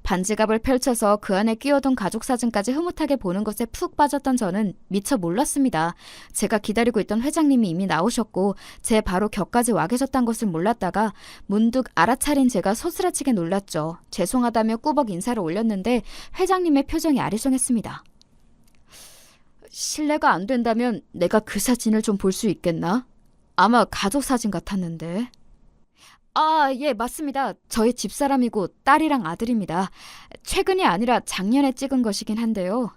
반지갑을 펼쳐서 그 안에 끼워둔 가족 사진까지 흐뭇하게 보는 것에 푹 빠졌던 저는 미처 몰랐습니다. 제가 기다리고 있던 회장님이 이미 나오셨고 제 바로 곁까지 와 계셨단 것을 몰랐다가 문득 알아차린 제가 소스라치게 놀랐죠. 죄송하다며 꾸벅 인사를 올렸는데 회장님의 표정이 아리송했습니다. 실례가 안 된다면 내가 그 사진을 좀 볼 수 있겠나? 아마 가족 사진 같았는데. 아, 예, 맞습니다. 저희 집사람이고 딸이랑 아들입니다. 최근이 아니라 작년에 찍은 것이긴 한데요.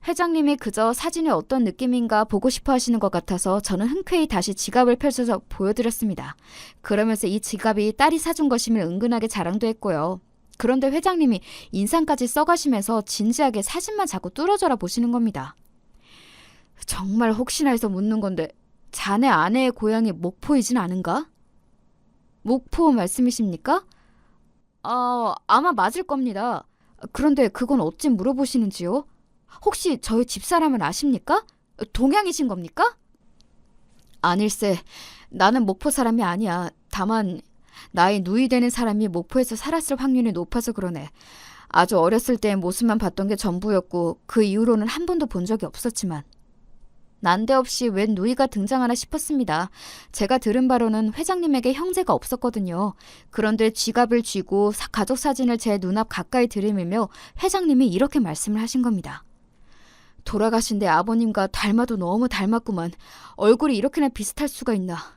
회장님이 그저 사진이 어떤 느낌인가 보고 싶어 하시는 것 같아서 저는 흔쾌히 다시 지갑을 펼쳐서 보여드렸습니다. 그러면서 이 지갑이 딸이 사준 것임을 은근하게 자랑도 했고요. 그런데 회장님이 인상까지 써가시면서 진지하게 사진만 자꾸 뚫어져라 보시는 겁니다. 정말 혹시나 해서 묻는 건데 자네 아내의 고향이 목포이진 않은가? 목포 말씀이십니까? 아마 맞을 겁니다. 그런데 그건 어찌 물어보시는지요? 혹시 저희 집사람을 아십니까? 동양이신 겁니까? 아닐세, 나는 목포 사람이 아니야. 다만 나이 누이 되는 사람이 목포에서 살았을 확률이 높아서 그러네. 아주 어렸을 때 모습만 봤던 게 전부였고 그 이후로는 한 번도 본 적이 없었지만 난데없이 웬 누이가 등장하나 싶었습니다. 제가 들은 바로는 회장님에게 형제가 없었거든요. 그런데 지갑을 쥐고 가족 사진을 제 눈앞 가까이 들이밀며 회장님이 이렇게 말씀을 하신 겁니다. 돌아가신 내 아버님과 닮아도 너무 닮았구만. 얼굴이 이렇게나 비슷할 수가 있나.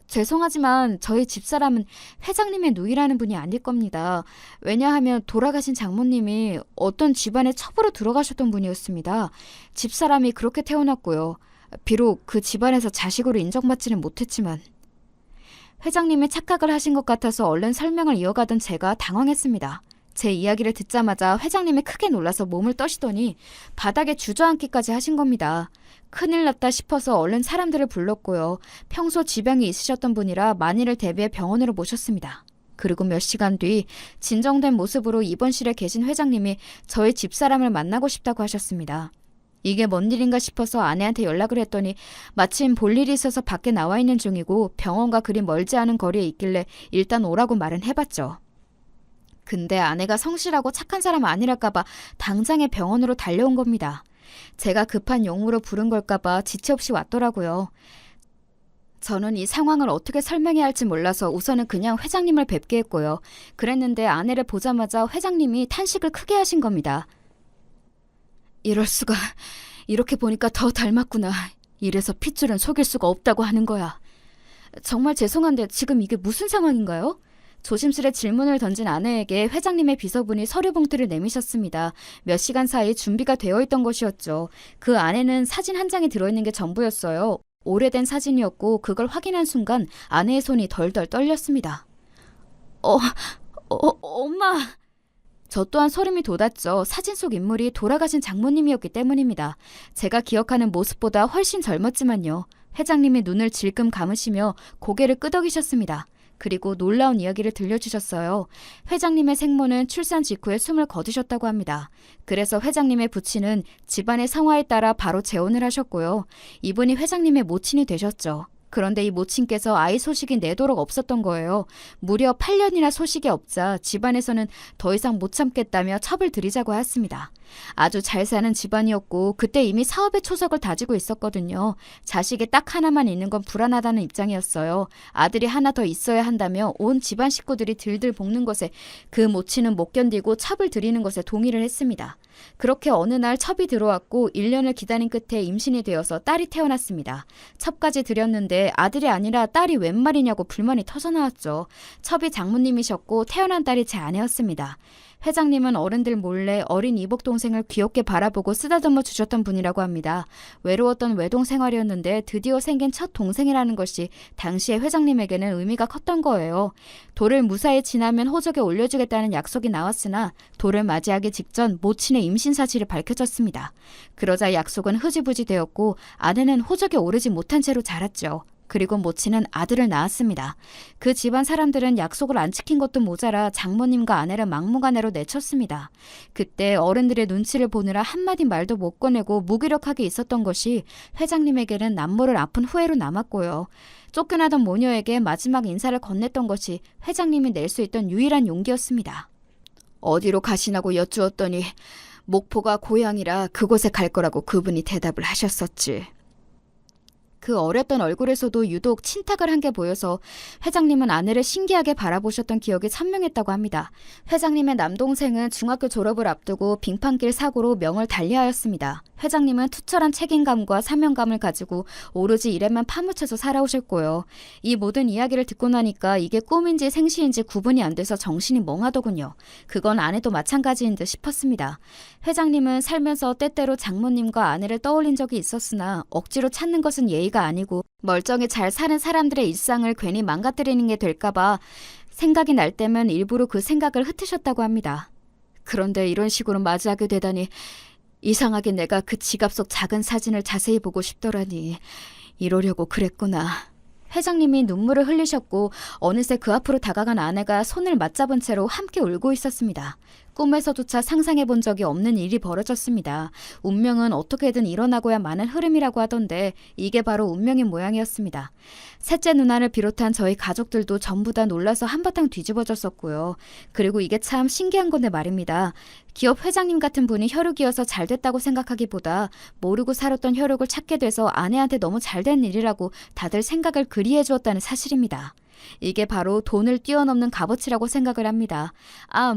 죄송하지만 저희 집사람은 회장님의 누이라는 분이 아닐 겁니다. 왜냐하면 돌아가신 장모님이 어떤 집안에 첩으로 들어가셨던 분이었습니다. 집사람이 그렇게 태어났고요. 비록 그 집안에서 자식으로 인정받지는 못했지만 회장님이 착각을 하신 것 같아서 얼른 설명을 이어가던 제가 당황했습니다. 제 이야기를 듣자마자 회장님이 크게 놀라서 몸을 떠시더니 바닥에 주저앉기까지 하신 겁니다. 큰일 났다 싶어서 얼른 사람들을 불렀고요. 평소 지병이 있으셨던 분이라 만일을 대비해 병원으로 모셨습니다. 그리고 몇 시간 뒤 진정된 모습으로 입원실에 계신 회장님이 저희 집사람을 만나고 싶다고 하셨습니다. 이게 뭔 일인가 싶어서 아내한테 연락을 했더니 마침 볼 일이 있어서 밖에 나와 있는 중이고 병원과 그리 멀지 않은 거리에 있길래 일단 오라고 말은 해봤죠. 근데 아내가 성실하고 착한 사람 아니랄까봐 당장에 병원으로 달려온 겁니다. 제가 급한 용무로 부른 걸까봐 지체 없이 왔더라고요. 저는 이 상황을 어떻게 설명해야 할지 몰라서 우선은 그냥 회장님을 뵙게 했고요. 그랬는데 아내를 보자마자 회장님이 탄식을 크게 하신 겁니다. 이럴 수가. 이렇게 보니까 더 닮았구나. 이래서 핏줄은 속일 수가 없다고 하는 거야. 정말 죄송한데 지금 이게 무슨 상황인가요? 조심스레 질문을 던진 아내에게 회장님의 비서분이 서류 봉투를 내미셨습니다. 몇 시간 사이 준비가 되어 있던 것이었죠. 그 안에는 사진 한 장이 들어있는 게 전부였어요. 오래된 사진이었고 그걸 확인한 순간 아내의 손이 덜덜 떨렸습니다. 어, 엄마! 저 또한 소름이 돋았죠. 사진 속 인물이 돌아가신 장모님이었기 때문입니다. 제가 기억하는 모습보다 훨씬 젊었지만요. 회장님이 눈을 질끔 감으시며 고개를 끄덕이셨습니다. 그리고 놀라운 이야기를 들려주셨어요. 회장님의 생모는 출산 직후에 숨을 거두셨다고 합니다. 그래서 회장님의 부친은 집안의 성화에 따라 바로 재혼을 하셨고요. 이분이 회장님의 모친이 되셨죠. 그런데 이 모친께서 아이 소식이 내도록 없었던 거예요. 무려 8년이나 소식이 없자 집안에서는 더 이상 못 참겠다며 첩을 들이자고 하였습니다. 아주 잘 사는 집안이었고 그때 이미 사업의 초석을 다지고 있었거든요. 자식이 딱 하나만 있는 건 불안하다는 입장이었어요. 아들이 하나 더 있어야 한다며 온 집안 식구들이 들들 볶는 것에 그 모친은 못 견디고 첩을 들이는 것에 동의를 했습니다. 그렇게 어느 날 첩이 들어왔고 1년을 기다린 끝에 임신이 되어서 딸이 태어났습니다. 첩까지 들였는데 아들이 아니라 딸이 웬 말이냐고 불만이 터져나왔죠. 첩이 장모님이셨고 태어난 딸이 제 아내였습니다. 회장님은 어른들 몰래 어린 이복 동생을 귀엽게 바라보고 쓰다듬어 주셨던 분이라고 합니다. 외로웠던 외동 생활이었는데 드디어 생긴 첫 동생이라는 것이 당시에 회장님에게는 의미가 컸던 거예요. 돌을 무사히 지나면 호적에 올려주겠다는 약속이 나왔으나 돌을 맞이하기 직전 모친의 임신 사실이 밝혀졌습니다. 그러자 약속은 흐지부지 되었고 아내는 호적에 오르지 못한 채로 자랐죠. 그리고 모친은 아들을 낳았습니다. 그 집안 사람들은 약속을 안 지킨 것도 모자라 장모님과 아내를 막무가내로 내쳤습니다. 그때 어른들의 눈치를 보느라 한마디 말도 못 꺼내고 무기력하게 있었던 것이 회장님에게는 남모를 아픈 후회로 남았고요. 쫓겨나던 모녀에게 마지막 인사를 건넸던 것이 회장님이 낼 수 있던 유일한 용기였습니다. 어디로 가시나고 여쭈었더니 목포가 고향이라 그곳에 갈 거라고 그분이 대답을 하셨었지. 그 어렸던 얼굴에서도 유독 친탁을 한 게 보여서 회장님은 아내를 신기하게 바라보셨던 기억이 선명했다고 합니다. 회장님의 남동생은 중학교 졸업을 앞두고 빙판길 사고로 명을 달리하였습니다. 회장님은 투철한 책임감과 사명감을 가지고 오로지 일에만 파묻혀서 살아오셨고요. 이 모든 이야기를 듣고 나니까 이게 꿈인지 생시인지 구분이 안 돼서 정신이 멍하더군요. 그건 아내도 마찬가지인 듯 싶었습니다. 회장님은 살면서 때때로 장모님과 아내를 떠올린 적이 있었으나 억지로 찾는 것은 예의가 아니고 멀쩡히 잘 사는 사람들의 일상을 괜히 망가뜨리는 게 될까봐 생각이 날 때면 일부러 그 생각을 흩으셨다고 합니다. 그런데 이런 식으로 맞이하게 되다니 이상하게 내가 그 지갑 속 작은 사진을 자세히 보고 싶더라니. 이러려고 그랬구나. 회장님이 눈물을 흘리셨고 어느새 그 앞으로 다가간 아내가 손을 맞잡은 채로 함께 울고 있었습니다. 꿈에서조차 상상해 본 적이 없는 일이 벌어졌습니다. 운명은 어떻게든 일어나고야 마는 흐름이라고 하던데 이게 바로 운명인 모양이었습니다. 셋째 누나를 비롯한 저희 가족들도 전부 다 놀라서 한바탕 뒤집어졌었고요. 그리고 이게 참 신기한 건데 말입니다. 기업 회장님 같은 분이 혈육이어서 잘 됐다고 생각하기보다 모르고 살았던 혈육을 찾게 돼서 아내한테 너무 잘된 일이라고 다들 생각을 그리해 주었다는 사실입니다. 이게 바로 돈을 뛰어넘는 값어치라고 생각을 합니다.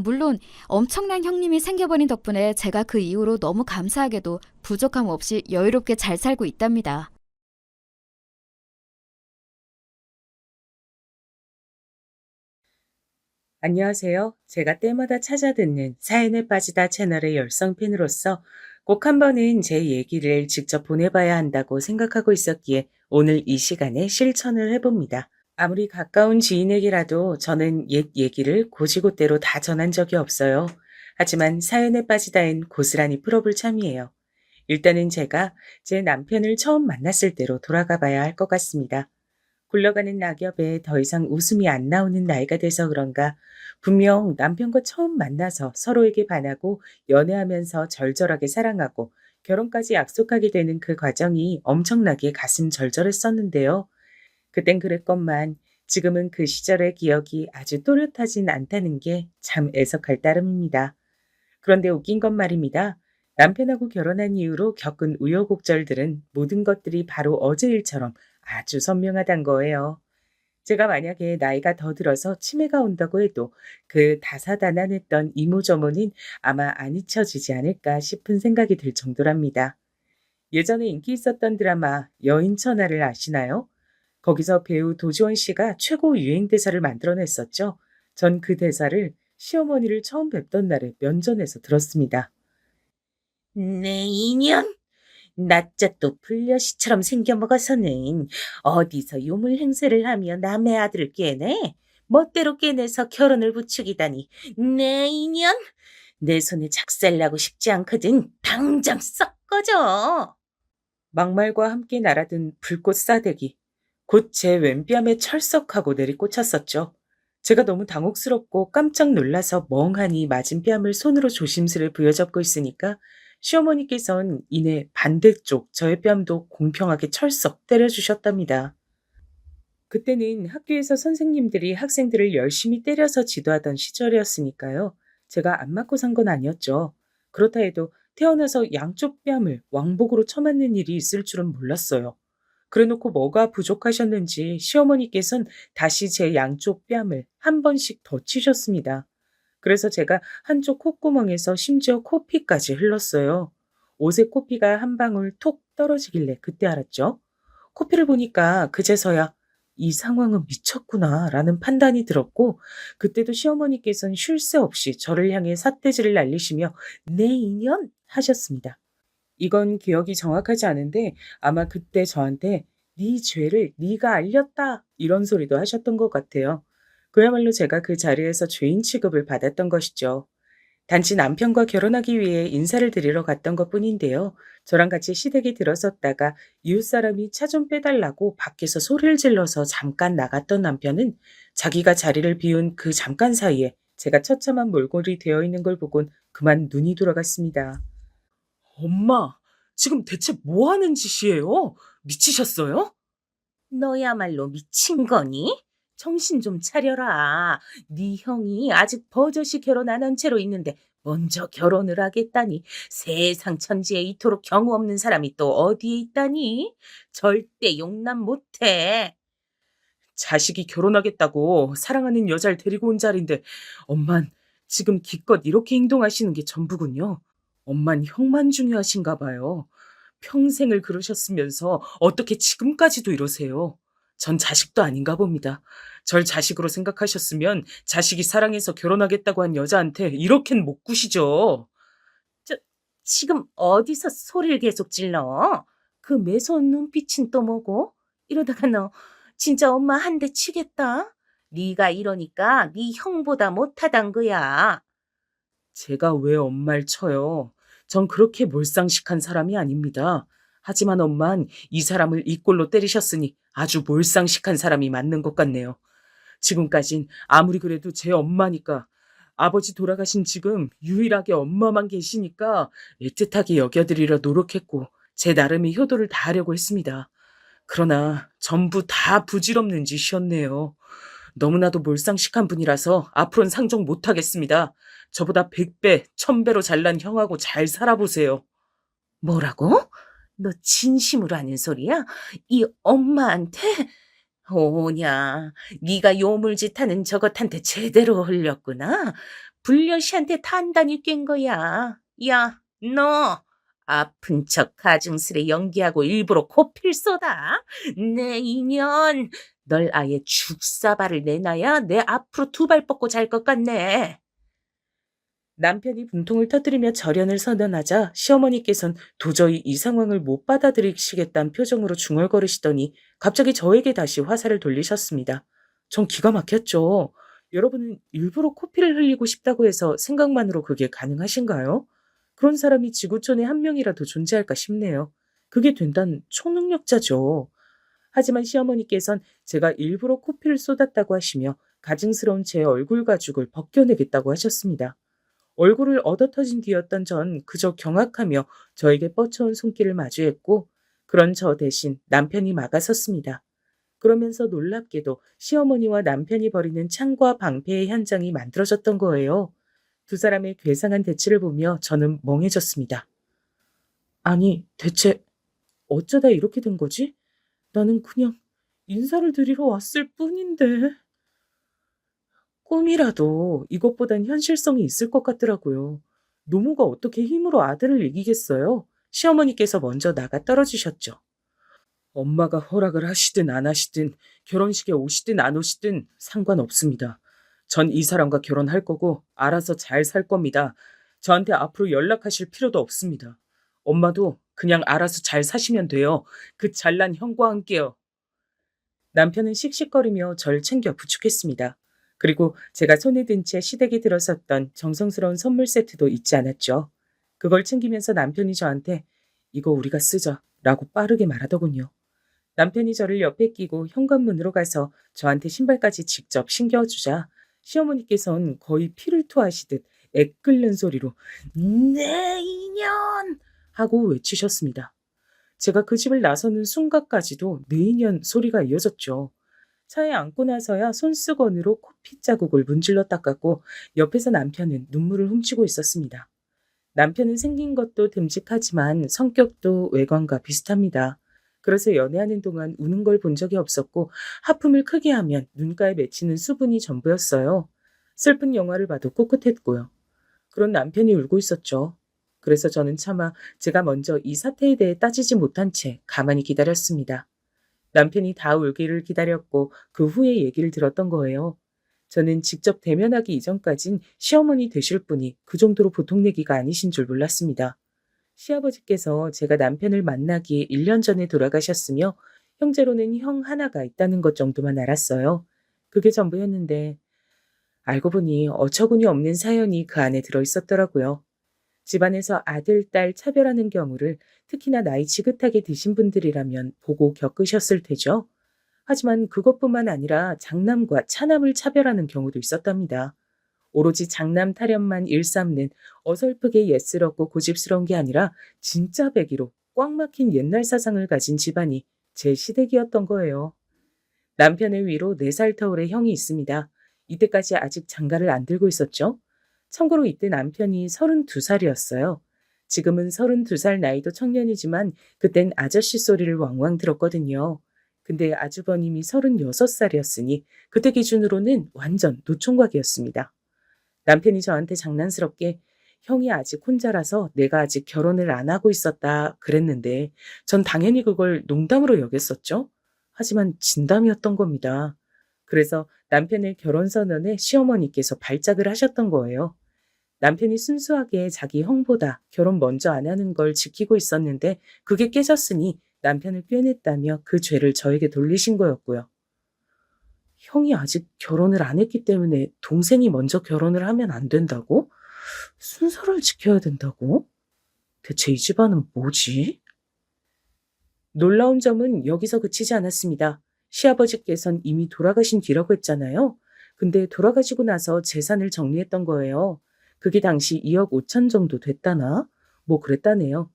물론 엄청난 형님이 생겨버린 덕분에 제가 그 이후로 너무 감사하게도 부족함 없이 여유롭게 잘 살고 있답니다. 안녕하세요. 제가 때마다 찾아듣는 사연에 빠지다 채널의 열성 팬으로서 꼭 한 번은 제 얘기를 직접 보내봐야 한다고 생각하고 있었기에 오늘 이 시간에 실천을 해봅니다. 아무리 가까운 지인에게라도 저는 옛 얘기를 고지고대로 다 전한 적이 없어요. 하지만 사연에 빠지다엔 고스란히 풀어볼 참이에요. 일단은 제가 제 남편을 처음 만났을 때로 돌아가 봐야 할 것 같습니다. 굴러가는 낙엽에 더 이상 웃음이 안 나오는 나이가 돼서 그런가 분명 남편과 처음 만나서 서로에게 반하고 연애하면서 절절하게 사랑하고 결혼까지 약속하게 되는 그 과정이 엄청나게 가슴 절절했었는데요. 그땐 그랬건만 지금은 그 시절의 기억이 아주 또렷하진 않다는 게 참 애석할 따름입니다. 그런데 웃긴 건 말입니다. 남편하고 결혼한 이후로 겪은 우여곡절들은 모든 것들이 바로 어제 일처럼 아주 선명하단 거예요. 제가 만약에 나이가 더 들어서 치매가 온다고 해도 그 다사다난했던 이모저모는 아마 안 잊혀지지 않을까 싶은 생각이 들 정도랍니다. 예전에 인기 있었던 드라마 여인천하를 아시나요? 거기서 배우 도지원 씨가 최고 유행 대사를 만들어냈었죠. 전 그 대사를 시어머니를 처음 뵙던 날에 면전에서 들었습니다. 내 인연! 낮자 또 불려시처럼 생겨먹어서는 어디서 요물 행세를 하며 남의 아들을 꿰내? 멋대로 꿰내서 결혼을 부추기다니. 내 인연? 내 손에 작살나고 싶지 않거든. 당장 썩 꺼져. 막말과 함께 날아든 불꽃 싸대기. 곧 제 왼뺨에 철썩하고 내리꽂혔었죠. 제가 너무 당혹스럽고 깜짝 놀라서 멍하니 맞은 뺨을 손으로 조심스레 부여잡고 있으니까 시어머니께선 이내 반대쪽 저의 뺨도 공평하게 철썩 때려주셨답니다. 그때는 학교에서 선생님들이 학생들을 열심히 때려서 지도하던 시절이었으니까요. 제가 안 맞고 산 건 아니었죠. 그렇다 해도 태어나서 양쪽 뺨을 왕복으로 쳐맞는 일이 있을 줄은 몰랐어요. 그래놓고 뭐가 부족하셨는지 시어머니께선 다시 제 양쪽 뺨을 한 번씩 더 치셨습니다. 그래서 제가 한쪽 콧구멍에서 심지어 코피까지 흘렀어요. 옷에 코피가 한 방울 톡 떨어지길래 그때 알았죠. 코피를 보니까 그제서야 이 상황은 미쳤구나 라는 판단이 들었고, 그때도 시어머니께서는 쉴 새 없이 저를 향해 삿대질을 날리시며 내 인연 하셨습니다. 이건 기억이 정확하지 않은데 아마 그때 저한테 네 죄를 네가 알렸다 이런 소리도 하셨던 것 같아요. 그야말로 제가 그 자리에서 죄인 취급을 받았던 것이죠. 단지 남편과 결혼하기 위해 인사를 드리러 갔던 것뿐인데요. 저랑 같이 시댁에 들어섰다가 이웃 사람이 차 좀 빼달라고 밖에서 소리를 질러서 잠깐 나갔던 남편은 자기가 자리를 비운 그 잠깐 사이에 제가 처참한 몰골이 되어 있는 걸 보곤 그만 눈이 돌아갔습니다. 엄마, 지금 대체 뭐 하는 짓이에요? 미치셨어요? 너야말로 미친 거니? 정신 좀 차려라. 네 형이 아직 버젓이 결혼 안 한 채로 있는데 먼저 결혼을 하겠다니. 세상 천지에 이토록 경우 없는 사람이 또 어디에 있다니? 절대 용납 못해. 자식이 결혼하겠다고 사랑하는 여자를 데리고 온 자리인데 엄만 지금 기껏 이렇게 행동하시는 게 전부군요. 엄만 형만 중요하신가 봐요. 평생을 그러셨으면서 어떻게 지금까지도 이러세요? 전 자식도 아닌가 봅니다. 절 자식으로 생각하셨으면 자식이 사랑해서 결혼하겠다고 한 여자한테 이렇게는 못 구시죠. 지금 어디서 소리를 계속 질러? 그 매서운 눈빛은 또 뭐고? 이러다가 너 진짜 엄마 한 대 치겠다. 네가 이러니까 네 형보다 못하단 거야. 제가 왜 엄마를 쳐요? 전 그렇게 몰상식한 사람이 아닙니다. 하지만 엄만 이 사람을 이 꼴로 때리셨으니 아주 몰상식한 사람이 맞는 것 같네요. 지금까진 아무리 그래도 제 엄마니까, 아버지 돌아가신 지금 유일하게 엄마만 계시니까 애틋하게 여겨드리려 노력했고 제 나름의 효도를 다하려고 했습니다. 그러나 전부 다 부질없는 짓이었네요. 너무나도 몰상식한 분이라서 앞으로는 상종 못하겠습니다. 저보다 100배, 1000배로 잘난 형하고 잘 살아보세요. 뭐라고? 너 진심으로 하는 소리야? 이 엄마한테? 오냐, 네가 요물짓하는 저것한테 제대로 흘렸구나. 불려시한테 단단히 깬 거야. 야, 너 아픈 척 가증스레 연기하고 일부러 코필 쏘다. 내 인연, 널 아예 죽사발을 내놔야 내 앞으로 두 발 뻗고 잘 것 같네. 남편이 분통을 터뜨리며 절연을 선언하자 시어머니께선 도저히 이 상황을 못 받아들이시겠다는 표정으로 중얼거리시더니 갑자기 저에게 다시 화살을 돌리셨습니다. 전 기가 막혔죠. 여러분은 일부러 코피를 흘리고 싶다고 해서 생각만으로 그게 가능하신가요? 그런 사람이 지구촌에 한 명이라도 존재할까 싶네요. 그게 된다는 초능력자죠. 하지만 시어머니께선 제가 일부러 코피를 쏟았다고 하시며 가증스러운 제 얼굴 가죽을 벗겨내겠다고 하셨습니다. 얼굴을 얻어터진 뒤였던 전 그저 경악하며 저에게 뻗쳐온 손길을 마주했고, 그런 저 대신 남편이 막아섰습니다. 그러면서 놀랍게도 시어머니와 남편이 벌이는 창과 방패의 현장이 만들어졌던 거예요. 두 사람의 괴상한 대치를 보며 저는 멍해졌습니다. 아니, 대체 어쩌다 이렇게 된 거지? 나는 그냥 인사를 드리러 왔을 뿐인데. 꿈이라도 이것보단 현실성이 있을 것 같더라고요. 노모가 어떻게 힘으로 아들을 이기겠어요? 시어머니께서 먼저 나가 떨어지셨죠. 엄마가 허락을 하시든 안 하시든 결혼식에 오시든 안 오시든 상관없습니다. 전 이 사람과 결혼할 거고 알아서 잘 살 겁니다. 저한테 앞으로 연락하실 필요도 없습니다. 엄마도 그냥 알아서 잘 사시면 돼요. 그 잘난 형과 함께요. 남편은 씩씩거리며 절 챙겨 부축했습니다. 그리고 제가 손에 든 채 시댁에 들어섰던 정성스러운 선물 세트도 잊지 않았죠. 그걸 챙기면서 남편이 저한테 이거 우리가 쓰자 라고 빠르게 말하더군요. 남편이 저를 옆에 끼고 현관문으로 가서 저한테 신발까지 직접 신겨주자 시어머니께서는 거의 피를 토하시듯 애 끓는 소리로 내 인연 하고 외치셨습니다. 제가 그 집을 나서는 순간까지도 내 인연 소리가 이어졌죠. 차에 앉고 나서야 손수건으로 코피 자국을 문질러 닦았고 옆에서 남편은 눈물을 훔치고 있었습니다. 남편은 생긴 것도 듬직하지만 성격도 외관과 비슷합니다. 그래서 연애하는 동안 우는 걸 본 적이 없었고 하품을 크게 하면 눈가에 맺히는 수분이 전부였어요. 슬픈 영화를 봐도 꿋꿋했고요. 그런 남편이 울고 있었죠. 그래서 저는 차마 제가 먼저 이 사태에 대해 따지지 못한 채 가만히 기다렸습니다. 남편이 다 울기를 기다렸고 그 후에 얘기를 들었던 거예요. 저는 직접 대면하기 이전까진 시어머니 되실 분이 그 정도로 보통 얘기가 아니신 줄 몰랐습니다. 시아버지께서 제가 남편을 만나기 1년 전에 돌아가셨으며 형제로는 형 하나가 있다는 것 정도만 알았어요. 그게 전부였는데 알고 보니 어처구니 없는 사연이 그 안에 들어있었더라고요. 집안에서 아들, 딸 차별하는 경우를 특히나 나이 지긋하게 드신 분들이라면 보고 겪으셨을 테죠. 하지만 그것뿐만 아니라 장남과 차남을 차별하는 경우도 있었답니다. 오로지 장남 타령만 일삼는 어설프게 예스럽고 고집스러운 게 아니라 진짜 배기로 꽉 막힌 옛날 사상을 가진 집안이 제 시댁이었던 거예요. 남편의 위로 4살 터울의 형이 있습니다. 이때까지 아직 장가를 안 들고 있었죠. 참고로 이때 남편이 32살이었어요. 지금은 32살 나이도 청년이지만 그땐 아저씨 소리를 왕왕 들었거든요. 근데 아주버님이 36살이었으니 그때 기준으로는 완전 노총각이었습니다. 남편이 저한테 장난스럽게 형이 아직 혼자라서 내가 아직 결혼을 안 하고 있었다 그랬는데 전 당연히 그걸 농담으로 여겼었죠. 하지만 진담이었던 겁니다. 그래서 남편의 결혼 선언에 시어머니께서 발작을 하셨던 거예요. 남편이 순수하게 자기 형보다 결혼 먼저 안 하는 걸 지키고 있었는데 그게 깨졌으니 남편을 꿰냈다며 그 죄를 저에게 돌리신 거였고요. 형이 아직 결혼을 안 했기 때문에 동생이 먼저 결혼을 하면 안 된다고? 순서를 지켜야 된다고? 대체 이 집안은 뭐지? 놀라운 점은 여기서 그치지 않았습니다. 시아버지께선 이미 돌아가신 뒤라고 했잖아요. 근데 돌아가시고 나서 재산을 정리했던 거예요. 그게 당시 2억 5천 정도 됐다나? 뭐 그랬다네요.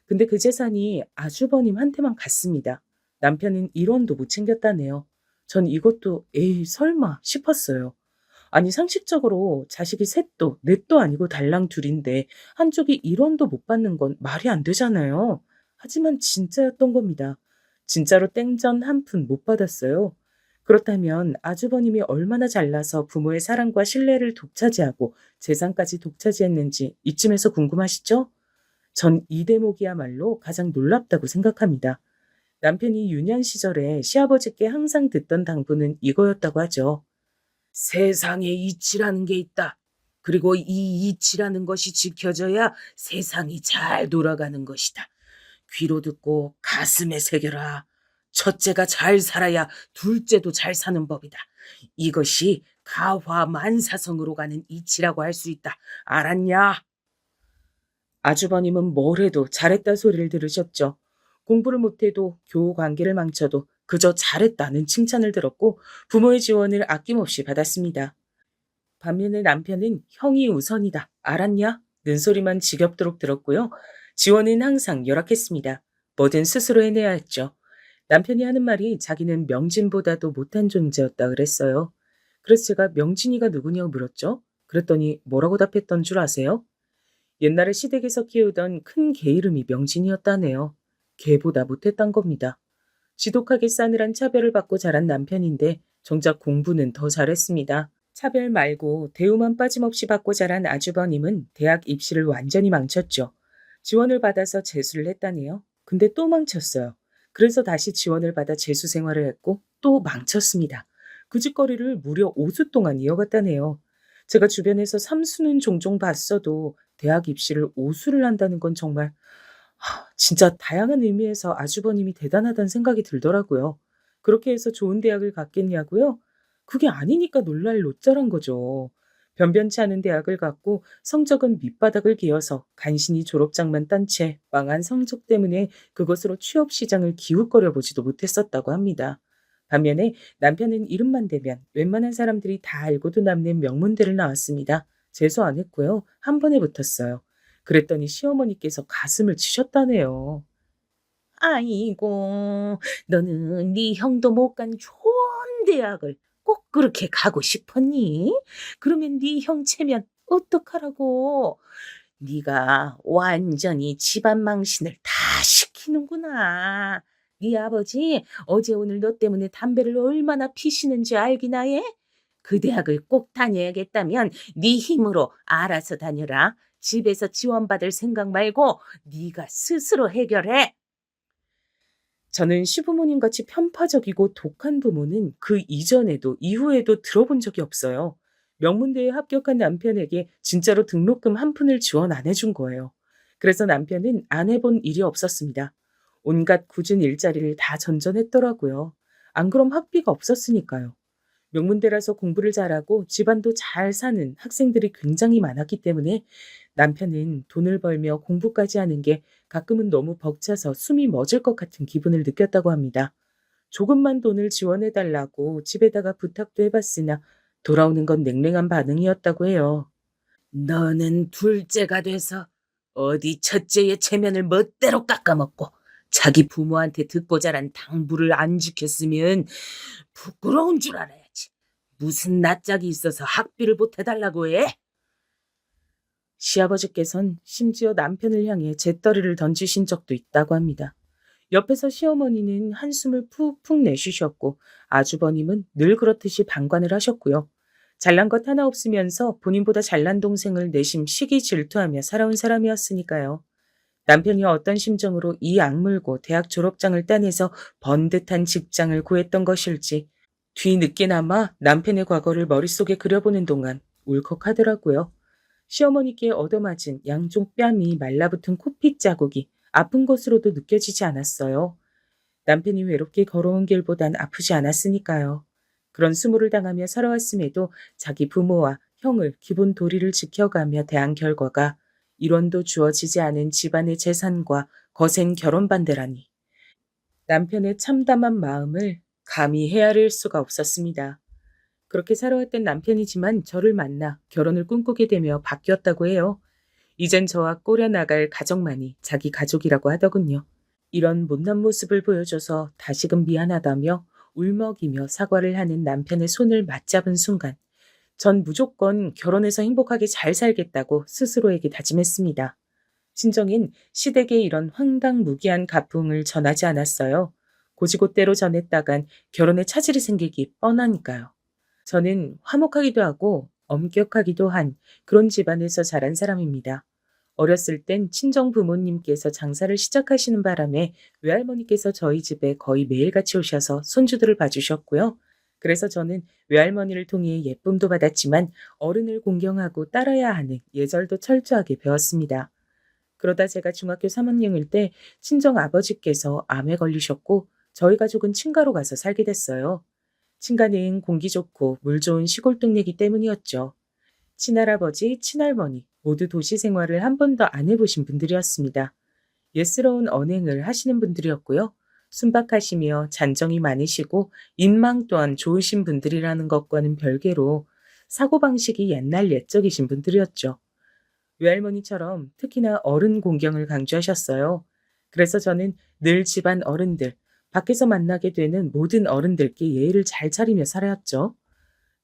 근데 그 재산이 아주버님한테만 갔습니다. 남편은 1원도 못 챙겼다네요. 전 이것도 에이 설마 싶었어요. 아니 상식적으로 자식이 셋도 넷도 아니고 달랑 둘인데 한쪽이 1원도 못 받는 건 말이 안 되잖아요. 하지만 진짜였던 겁니다. 진짜로 땡전 한 푼 못 받았어요. 그렇다면 아주버님이 얼마나 잘나서 부모의 사랑과 신뢰를 독차지하고 재산까지 독차지했는지 이쯤에서 궁금하시죠? 전 이 대목이야말로 가장 놀랍다고 생각합니다. 남편이 유년 시절에 시아버지께 항상 듣던 당부는 이거였다고 하죠. 세상에 이치라는 게 있다. 그리고 이 이치라는 것이 지켜져야 세상이 잘 돌아가는 것이다. 귀로 듣고 가슴에 새겨라. 첫째가 잘 살아야 둘째도 잘 사는 법이다. 이것이 가화만사성으로 가는 이치라고 할 수 있다. 알았냐? 아주버님은 뭘 해도 잘했다 소리를 들으셨죠. 공부를 못해도 교우 관계를 망쳐도 그저 잘했다는 칭찬을 들었고 부모의 지원을 아낌없이 받았습니다. 반면에 남편은 형이 우선이다. 알았냐? 는 소리만 지겹도록 들었고요. 지원은 항상 열악했습니다. 뭐든 스스로 해내야 했죠. 남편이 하는 말이 자기는 명진보다도 못한 존재였다 그랬어요. 그래서 제가 명진이가 누구냐고 물었죠. 그랬더니 뭐라고 답했던 줄 아세요? 옛날에 시댁에서 키우던 큰 개 이름이 명진이었다네요. 개보다 못했단 겁니다. 지독하게 싸늘한 차별을 받고 자란 남편인데 정작 공부는 더 잘했습니다. 차별 말고 대우만 빠짐없이 받고 자란 아주버님은 대학 입시를 완전히 망쳤죠. 지원을 받아서 재수를 했다네요. 근데 또 망쳤어요. 그래서 다시 지원을 받아 재수 생활을 했고 또 망쳤습니다. 그 짓거리를 무려 5수 동안 이어갔다네요. 제가 주변에서 3수는 종종 봤어도 대학 입시를 5수를 한다는 건 정말 진짜 다양한 의미에서 아주버님이 대단하다는 생각이 들더라고요. 그렇게 해서 좋은 대학을 갔겠냐고요? 그게 아니니까 놀랄 노짜란 거죠. 변변치 않은 대학을 갔고 성적은 밑바닥을 기어서 간신히 졸업장만 딴 채 망한 성적 때문에 그것으로 취업 시장을 기웃거려 보지도 못했었다고 합니다. 반면에 남편은 이름만 대면 웬만한 사람들이 다 알고도 남는 명문대를 나왔습니다. 재수 안 했고요. 한 번에 붙었어요. 그랬더니 시어머니께서 가슴을 치셨다네요. 아이고, 너는 네 형도 못 간 좋은 대학을 꼭 그렇게 가고 싶었니? 그러면 네 형 체면 어떡하라고? 네가 완전히 집안 망신을 다 시키는구나. 네 아버지 어제 오늘 너 때문에 담배를 얼마나 피시는지 알기나 해? 그 대학을 꼭 다녀야겠다면 네 힘으로 알아서 다녀라. 집에서 지원받을 생각 말고 네가 스스로 해결해. 저는 시부모님같이 편파적이고 독한 부모는 그 이전에도 이후에도 들어본 적이 없어요. 명문대에 합격한 남편에게 진짜로 등록금 한 푼을 지원 안 해준 거예요. 그래서 남편은 안 해본 일이 없었습니다. 온갖 굳은 일자리를 다 전전했더라고요. 안 그럼 학비가 없었으니까요. 명문대라서 공부를 잘하고 집안도 잘 사는 학생들이 굉장히 많았기 때문에 남편은 돈을 벌며 공부까지 하는 게 가끔은 너무 벅차서 숨이 멎을 것 같은 기분을 느꼈다고 합니다. 조금만 돈을 지원해달라고 집에다가 부탁도 해봤으나 돌아오는 건 냉랭한 반응이었다고 해요. 너는 둘째가 돼서 어디 첫째의 체면을 멋대로 깎아먹고 자기 부모한테 듣고 자란 당부를 안 지켰으면 부끄러운 줄 알아야지. 무슨 낯짝이 있어서 학비를 보태달라고 해? 시아버지께선 심지어 남편을 향해 재떨이를 던지신 적도 있다고 합니다. 옆에서 시어머니는 한숨을 푹푹 내쉬셨고 아주버님은 늘 그렇듯이 방관을 하셨고요. 잘난 것 하나 없으면서 본인보다 잘난 동생을 내심 시기 질투하며 살아온 사람이었으니까요. 남편이 어떤 심정으로 이 악물고 대학 졸업장을 따내서 번듯한 직장을 구했던 것일지 뒤늦게나마 남편의 과거를 머릿속에 그려보는 동안 울컥하더라고요. 시어머니께 얻어맞은 양쪽 뺨이 말라붙은 코핏 자국이 아픈 것으로도 느껴지지 않았어요. 남편이 외롭게 걸어온 길보단 아프지 않았으니까요. 그런 수모를 당하며 살아왔음에도 자기 부모와 형을 기본 도리를 지켜가며 대한 결과가 일원도 주어지지 않은 집안의 재산과 거센 결혼 반대라니. 남편의 참담한 마음을 감히 헤아릴 수가 없었습니다. 그렇게 살아왔던 남편이지만 저를 만나 결혼을 꿈꾸게 되며 바뀌었다고 해요. 이젠 저와 꼬려 나갈 가족만이 자기 가족이라고 하더군요. 이런 못난 모습을 보여줘서 다시금 미안하다며 울먹이며 사과를 하는 남편의 손을 맞잡은 순간 전 무조건 결혼해서 행복하게 잘 살겠다고 스스로에게 다짐했습니다. 친정인 시댁의 이런 황당무계한 가풍을 전하지 않았어요. 고지고대로 전했다간 결혼에 차질이 생기기 뻔하니까요. 저는 화목하기도 하고 엄격하기도 한 그런 집안에서 자란 사람입니다. 어렸을 땐 친정 부모님께서 장사를 시작하시는 바람에 외할머니께서 저희 집에 거의 매일같이 오셔서 손주들을 봐주셨고요. 그래서 저는 외할머니를 통해 예쁨도 받았지만 어른을 공경하고 따라야 하는 예절도 철저하게 배웠습니다. 그러다 제가 중학교 3학년일 때 친정 아버지께서 암에 걸리셨고 저희 가족은 친가로 가서 살게 됐어요. 친가는 공기 좋고 물 좋은 시골 동네이기 때문이었죠. 친할아버지, 친할머니 모두 도시 생활을 한 번도 안 해보신 분들이었습니다. 예스러운 언행을 하시는 분들이었고요. 순박하시며 잔정이 많으시고 인망 또한 좋으신 분들이라는 것과는 별개로 사고방식이 옛날 옛적이신 분들이었죠. 외할머니처럼 특히나 어른 공경을 강조하셨어요. 그래서 저는 늘 집안 어른들, 밖에서 만나게 되는 모든 어른들께 예의를 잘 차리며 살아왔죠.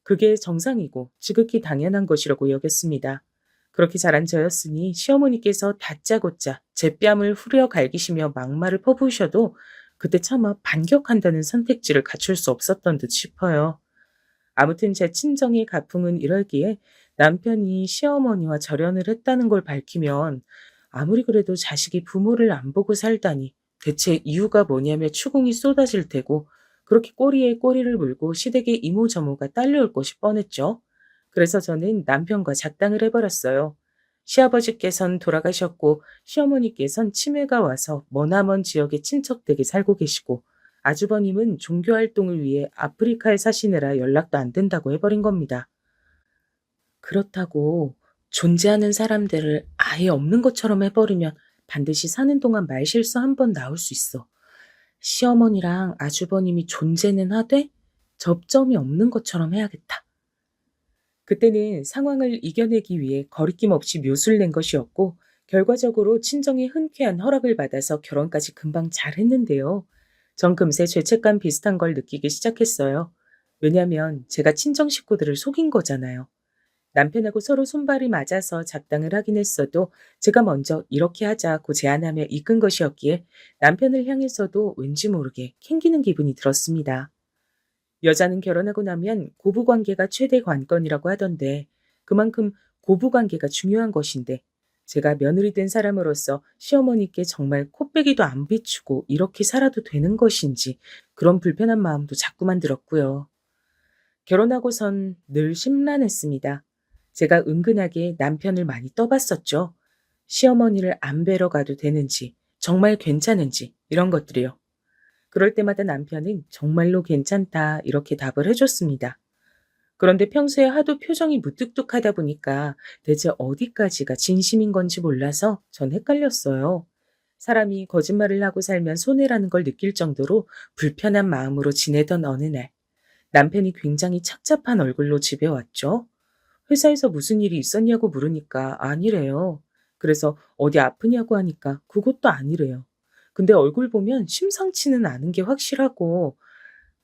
그게 정상이고 지극히 당연한 것이라고 여겼습니다. 그렇게 자란 저였으니 시어머니께서 다짜고짜 제 뺨을 후려 갈기시며 막말을 퍼부으셔도 그때 차마 반격한다는 선택지를 갖출 수 없었던 듯 싶어요. 아무튼 제 친정의 가풍은 이럴기에 남편이 시어머니와 절연을 했다는 걸 밝히면 아무리 그래도 자식이 부모를 안 보고 살다니 대체 이유가 뭐냐며 추궁이 쏟아질 테고 그렇게 꼬리에 꼬리를 물고 시댁의 이모저모가 딸려올 것이 뻔했죠. 그래서 저는 남편과 작당을 해버렸어요. 시아버지께선 돌아가셨고 시어머니께선 치매가 와서 머나먼 지역의 친척 댁에 살고 계시고 아주버님은 종교활동을 위해 아프리카에 사시느라 연락도 안 된다고 해버린 겁니다. 그렇다고 존재하는 사람들을 아예 없는 것처럼 해버리면 반드시 사는 동안 말실수 한 번 나올 수 있어. 시어머니랑 아주버님이 존재는 하되 접점이 없는 것처럼 해야겠다. 그때는 상황을 이겨내기 위해 거리낌 없이 묘수를 낸 것이었고 결과적으로 친정의 흔쾌한 허락을 받아서 결혼까지 금방 잘 했는데요. 전 금세 죄책감 비슷한 걸 느끼기 시작했어요. 왜냐면 제가 친정 식구들을 속인 거잖아요. 남편하고 서로 손발이 맞아서 작당을 하긴 했어도 제가 먼저 이렇게 하자고 제안하며 이끈 것이었기에 남편을 향해서도 왠지 모르게 캥기는 기분이 들었습니다. 여자는 결혼하고 나면 고부관계가 최대 관건이라고 하던데 그만큼 고부관계가 중요한 것인데 제가 며느리 된 사람으로서 시어머니께 정말 코빼기도 안 비추고 이렇게 살아도 되는 것인지 그런 불편한 마음도 자꾸만 들었고요. 결혼하고선 늘 심란했습니다. 제가 은근하게 남편을 많이 떠봤었죠. 시어머니를 안 뵈러 가도 되는지, 정말 괜찮은지 이런 것들이요. 그럴 때마다 남편은 정말로 괜찮다 이렇게 답을 해줬습니다. 그런데 평소에 하도 표정이 무뚝뚝하다 보니까 대체 어디까지가 진심인 건지 몰라서 전 헷갈렸어요. 사람이 거짓말을 하고 살면 손해라는 걸 느낄 정도로 불편한 마음으로 지내던 어느 날 남편이 굉장히 착잡한 얼굴로 집에 왔죠. 회사에서 무슨 일이 있었냐고 물으니까 아니래요. 그래서 어디 아프냐고 하니까 그것도 아니래요. 근데 얼굴 보면 심상치는 않은 게 확실하고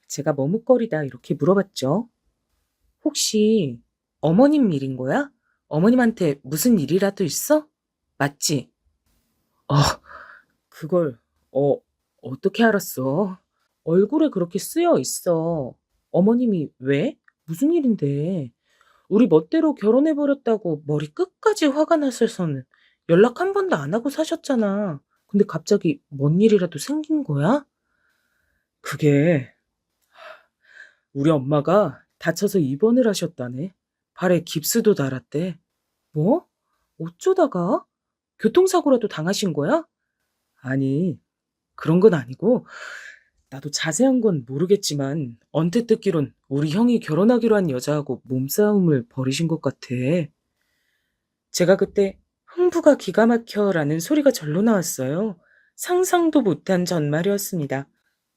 제가 머뭇거리다 이렇게 물어봤죠. 혹시 어머님 일인 거야? 어머님한테 무슨 일이라도 있어? 맞지? 어, 그걸 어떻게 알았어? 얼굴에 그렇게 쓰여 있어. 어머님이 왜? 무슨 일인데? 우리 멋대로 결혼해버렸다고 머리 끝까지 화가 났어서는 연락 한 번도 안 하고 사셨잖아. 근데 갑자기 뭔 일이라도 생긴 거야? 그게 우리 엄마가 다쳐서 입원을 하셨다네. 발에 깁스도 달았대. 뭐? 어쩌다가? 교통사고라도 당하신 거야? 아니, 그런 건 아니고 나도 자세한 건 모르겠지만 언뜻 듣기론 우리 형이 결혼하기로 한 여자하고 몸싸움을 벌이신 것 같아. 제가 그때 흥부가 기가 막혀라는 소리가 절로 나왔어요. 상상도 못한 전말이었습니다.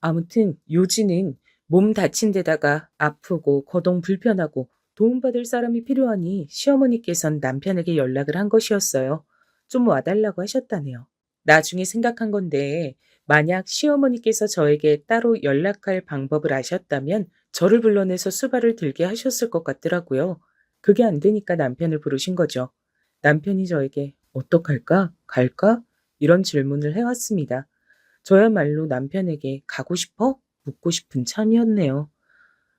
아무튼 요지는 몸 다친 데다가 아프고 거동 불편하고 도움받을 사람이 필요하니 시어머니께선 남편에게 연락을 한 것이었어요. 좀 와달라고 하셨다네요. 나중에 생각한 건데 만약 시어머니께서 저에게 따로 연락할 방법을 아셨다면 저를 불러내서 수발을 들게 하셨을 것 같더라고요. 그게 안 되니까 남편을 부르신 거죠. 남편이 저에게 어떡할까? 갈까? 이런 질문을 해왔습니다. 저야말로 남편에게 가고 싶어? 묻고 싶은 참이었네요.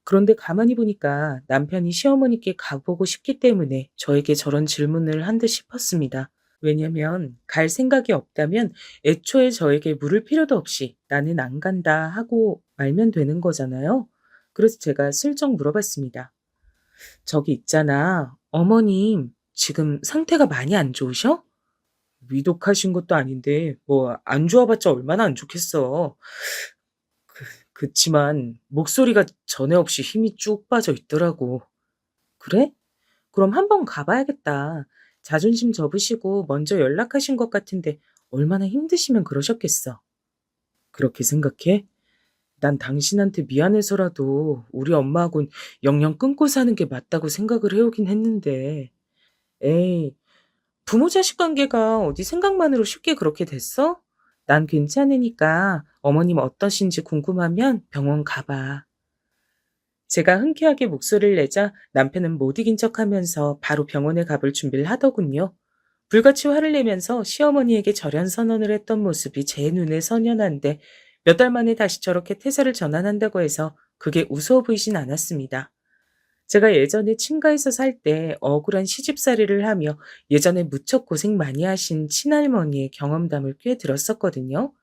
그런데 가만히 보니까 남편이 시어머니께 가보고 싶기 때문에 저에게 저런 질문을 한 듯 싶었습니다. 왜냐면 갈 생각이 없다면 애초에 저에게 물을 필요도 없이 나는 안 간다 하고 말면 되는 거잖아요. 그래서 제가 슬쩍 물어봤습니다. 저기 있잖아. 어머님 지금 상태가 많이 안 좋으셔? 위독하신 것도 아닌데 뭐 안 좋아봤자 얼마나 안 좋겠어. 그치만 목소리가 전에 없이 힘이 쭉 빠져 있더라고. 그래? 그럼 한번 가봐야겠다. 자존심 접으시고 먼저 연락하신 것 같은데 얼마나 힘드시면 그러셨겠어. 그렇게 생각해? 난 당신한테 미안해서라도 우리 엄마하고는 영영 끊고 사는 게 맞다고 생각을 해오긴 했는데. 에이, 부모 자식 관계가 어디 생각만으로 쉽게 그렇게 됐어? 난 괜찮으니까 어머님 어떠신지 궁금하면 병원 가봐. 제가 흔쾌하게 목소리를 내자 남편은 못 이긴 척하면서 바로 병원에 가볼 준비를 하더군요. 불같이 화를 내면서 시어머니에게 절연 선언을 했던 모습이 제 눈에 선연한데 몇 달 만에 다시 저렇게 태세를 전환한다고 해서 그게 우스워 보이진 않았습니다. 제가 예전에 친가에서 살 때 억울한 시집살이를 하며 예전에 무척 고생 많이 하신 친할머니의 경험담을 꽤 들었었거든요.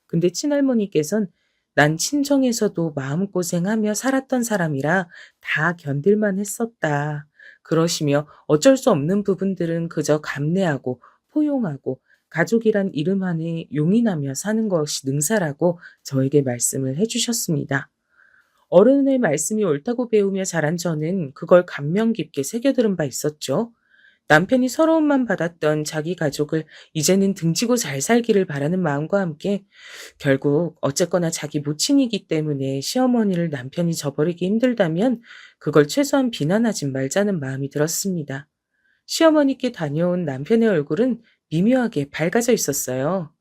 근데 친할머니께선 난 친정에서도 마음고생하며 살았던 사람이라 다 견딜만 했었다. 그러시며 어쩔 수 없는 부분들은 그저 감내하고 포용하고 가족이란 이름 안에 용인하며 사는 것이 능사라고 저에게 말씀을 해주셨습니다. 어른의 말씀이 옳다고 배우며 자란 저는 그걸 감명 깊게 새겨들은 바 있었죠. 남편이 서러움만 받았던 자기 가족을 이제는 등지고 잘 살기를 바라는 마음과 함께 결국 어쨌거나 자기 모친이기 때문에 시어머니를 남편이 저버리기 힘들다면 그걸 최소한 비난하진 말자는 마음이 들었습니다. 시어머니께 다녀온 남편의 얼굴은 미묘하게 밝아져 있었어요.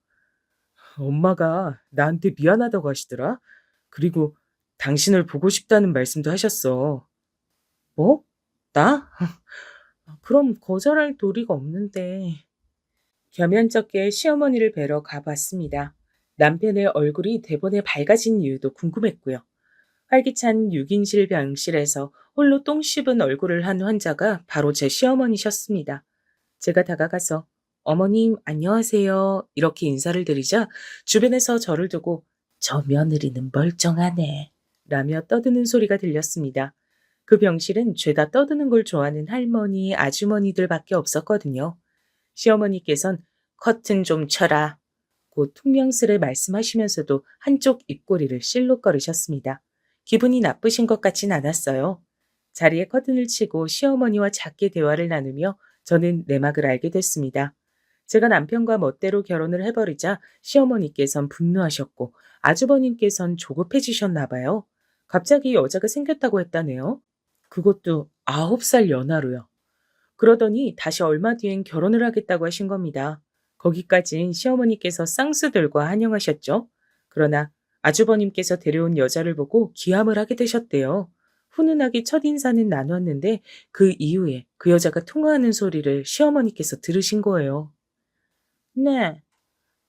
엄마가 나한테 미안하다고 하시더라. 그리고 당신을 보고 싶다는 말씀도 하셨어. 뭐? 나? 그럼 거절할 도리가 없는데. 겸연쩍게 시어머니를 뵈러 가봤습니다. 남편의 얼굴이 대번에 밝아진 이유도 궁금했고요. 활기찬 6인실 병실에서 홀로 똥 씹은 얼굴을 한 환자가 바로 제 시어머니셨습니다. 제가 다가가서 어머님 안녕하세요 이렇게 인사를 드리자 주변에서 저를 두고 저 며느리는 멀쩡하네 라며 떠드는 소리가 들렸습니다. 그 병실은 죄다 떠드는 걸 좋아하는 할머니, 아주머니들밖에 없었거든요. 시어머니께선 커튼 좀 쳐라 고 퉁명스레 말씀하시면서도 한쪽 입꼬리를 실룩거리셨습니다. 기분이 나쁘신 것 같진 않았어요. 자리에 커튼을 치고 시어머니와 작게 대화를 나누며 저는 내막을 알게 됐습니다. 제가 남편과 멋대로 결혼을 해버리자 시어머니께선 분노하셨고 아주버님께선 조급해지셨나 봐요. 갑자기 여자가 생겼다고 했다네요. 그것도 9살 연하로요. 그러더니 다시 얼마 뒤엔 결혼을 하겠다고 하신 겁니다. 거기까진 시어머니께서 쌍수들과 환영하셨죠. 그러나 아주버님께서 데려온 여자를 보고 기함을 하게 되셨대요. 훈훈하게 첫인사는 나눴는데 그 이후에 그 여자가 통화하는 소리를 시어머니께서 들으신 거예요. 네,